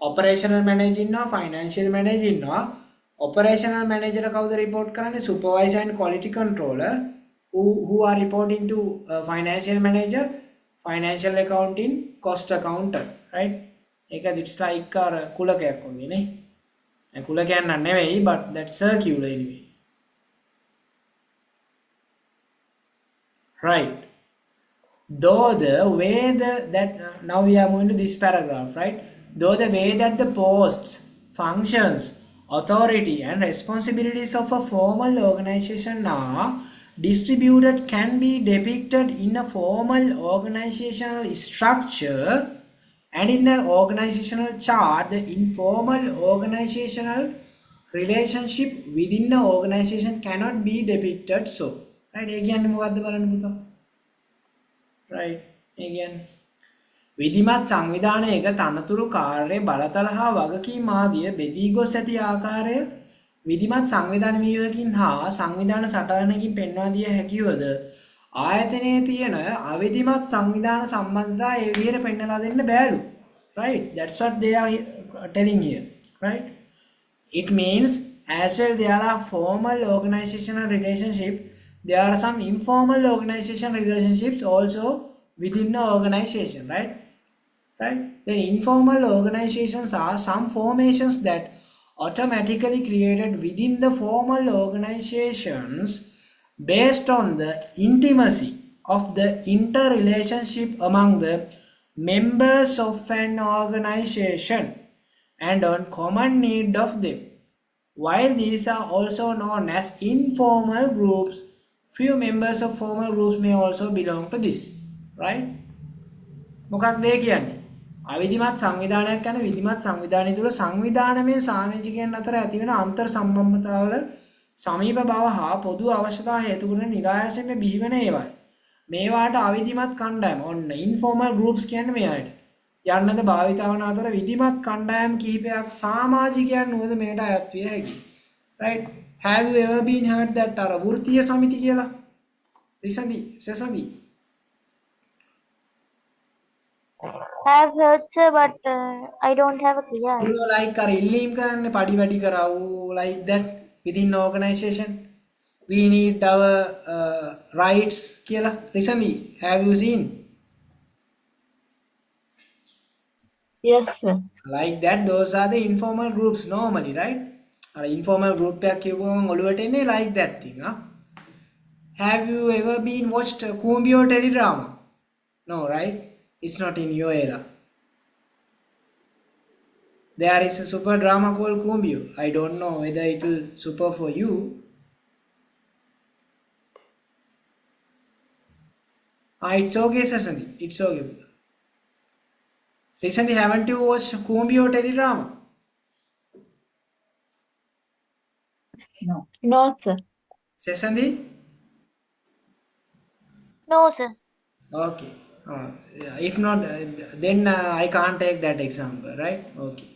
operational manager ඉන්නවා, financial manager ඉන්නවා. operational manager කවුද report කරන්නේ? supervisor and quality controller who are reporting to financial manager, financial accounting, cost accountant, right? ඒක it's like අර කුලකයක් වගේ නේ. කුලකයන් නෙවෙයි, but that's circular anyway. Right. Though the way that now we are moving to this paragraph, right? Though the way that the posts, functions, authority and responsibilities of a formal organization are distributed can be depicted in a formal organizational structure, and in an organizational chart the informal organizational relationship within the organization cannot be depicted so. Right? ඒ කියන්නේ මොකද්ද බලන්න පුතා. right. ඒ කියන්නේ විධිමත් සංවිධානයක තනතුරු කාර්ය බලතල හා වගකීම් ආදිය බෙදී ගොස් ඇති ආකාරය විධිමත් සංවිධාන ව්‍යුහකින් හා සංවිධාන සටහනකින් පෙන්වා දිය හැකියවද ආයතනයේ තියෙන අවිධිමත් සංවිධාන සම්බන්ධතා ඒ විදිහට පෙන්වලා දෙන්න බෑලු. right. That's what they are telling here. right. It means as well there are formal organizational relationship, there are some informal organizational relationships also within the organization, right? Then informal organizations are some formations that automatically created within the formal organizations based on the intimacy of the interrelationship among the members of an organization and on common need of them. While these are also known as informal groups, few members of formal groups may also belong to this. Right? මොකක්ද ඒ කියන්නේ? අවිධිමත් සංවිධානයක් ගැන විධිමත් සංවිධානය තුළ සංවිධානමය සාමාජිකයන් අතර ඇතිවන අන්තර් සම්බන්ධතාවල සමීප බව හා පොදු අවශ්‍යතා හේතු කරගෙන නිරායසයෙන්ම බිහිවන ඒවායි. මේවාට අවිධිමත් කණ්ඩායම ඔන්න informal groups කියන්නේ මෙයාට. යන්නද භාවිතාවන අතර විධිමත් කණ්ඩායම් කිහිපයක් සමාජිකයන් නුවද මේට අයත් විය හැකියි. right. Have you ever been heard that අර වෘත්තීය සමිති කියලා? සසඳි Have heard, sir, but I don't have a clear idea. you like අර ඉල්ලීම් කරන්නේ පඩි වැඩි කරවු like that within organization we need our rights කියලා. Recently have you seen Yes, sir. like that? Those are the informal groups normally, right? අර informal group එකක් කියපුවම ඔළුවට එන්නේ like that thing. Have you ever been watched Kumbio teledrama? No, right? It's not in your era. There is a super drama called Kumbio. I don't know whether it will super for you. It's okay, Sasandi. It's okay. Recently, haven't you watched Kumbio teledrama? No, sir. Sasandi? No, sir. Okay. Yeah, if not, then I can't take that example, right? Okay.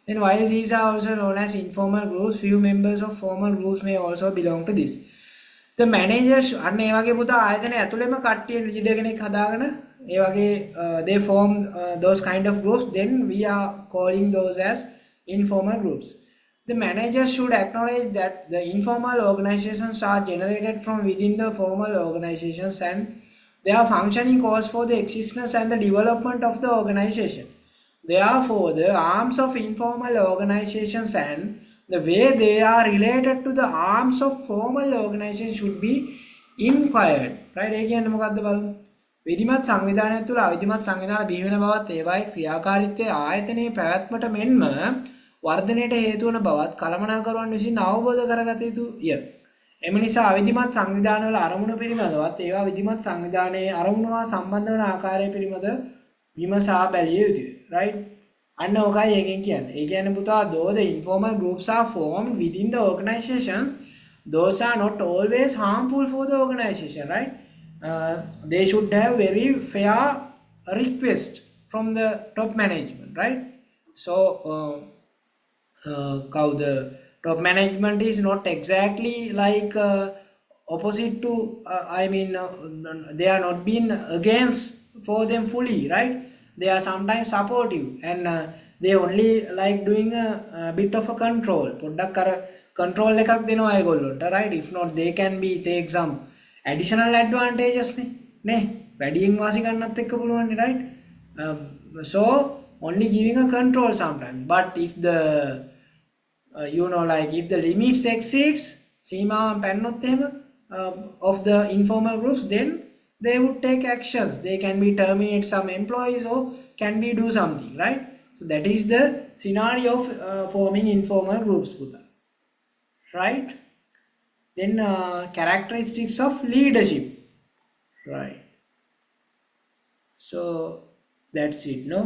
Then while these are also known as informal groups, few members of formal groups may also belong to this. The managers අන්න ඒ වගේ පුතා ආයතනයේ ඇතුළෙම කට්ටිය leader කෙනෙක් හදාගෙන ඒ වගේ they form those kind of groups, then we are calling those as informal groups. The managers should acknowledge that the informal organizations are generated from within the formal organizations and their functioning calls for the existence and the development of the organization. Therefore, the arms of informal organizations and the way they are related to the arms of formal organizations should be inquired. Right? ඒ කියන්නේ මොකද්ද බලමු. විධිමත් සංවිධානය තුළ අවිධිමත් සංවිධාන බිහි වෙන බවත් ඒවායේ ක්‍රියාකාරීත්වය ආයතනයේ පැවැත්මට මෙන්ම වර්ධනයට හේතු වන බවත් කළමනාකරුවන් විසින් අවබෝධ කරගත යුතුය. එම නිසා අවිධිමත් සංවිධානවල අරමුණු පිළිබඳවත් ඒවා විධිමත් සංවිධානයේ අරමුණු හා සම්බන්ධ වන ආකාරය පිළිබඳ විමසා බැලිය යුතුය. right? අන්න ඔකයි එකෙන් කියන්නේ. ඒ කියන්නේ පුතා though the informal groups are formed within the organization, those are not always harmful for the organization, right? They should have very fair request from the top management, right? So the top management is not exactly like opposite to they are not being against for them fully, right? They are sometimes supportive, and they only like doing a bit of a control පොඩ්ඩක් අර control එකක් දෙනවා ඒගොල්ලොන්ට, right? If not they can be take some additional advantages නේ වැඩියෙන් වාසි ගන්නත් එක්ක පුළුවන් නේ, right? So only giving a control sometimes, but if the like if the limits exceeds සීමාවන් පැන්නොත් එහෙම of the informal groups, then they would take actions. They can be terminate some employees or can be do something, right? So that is the scenario of forming informal groups, Buddha. Right? Then characteristics of leadership, right? So that's it, no?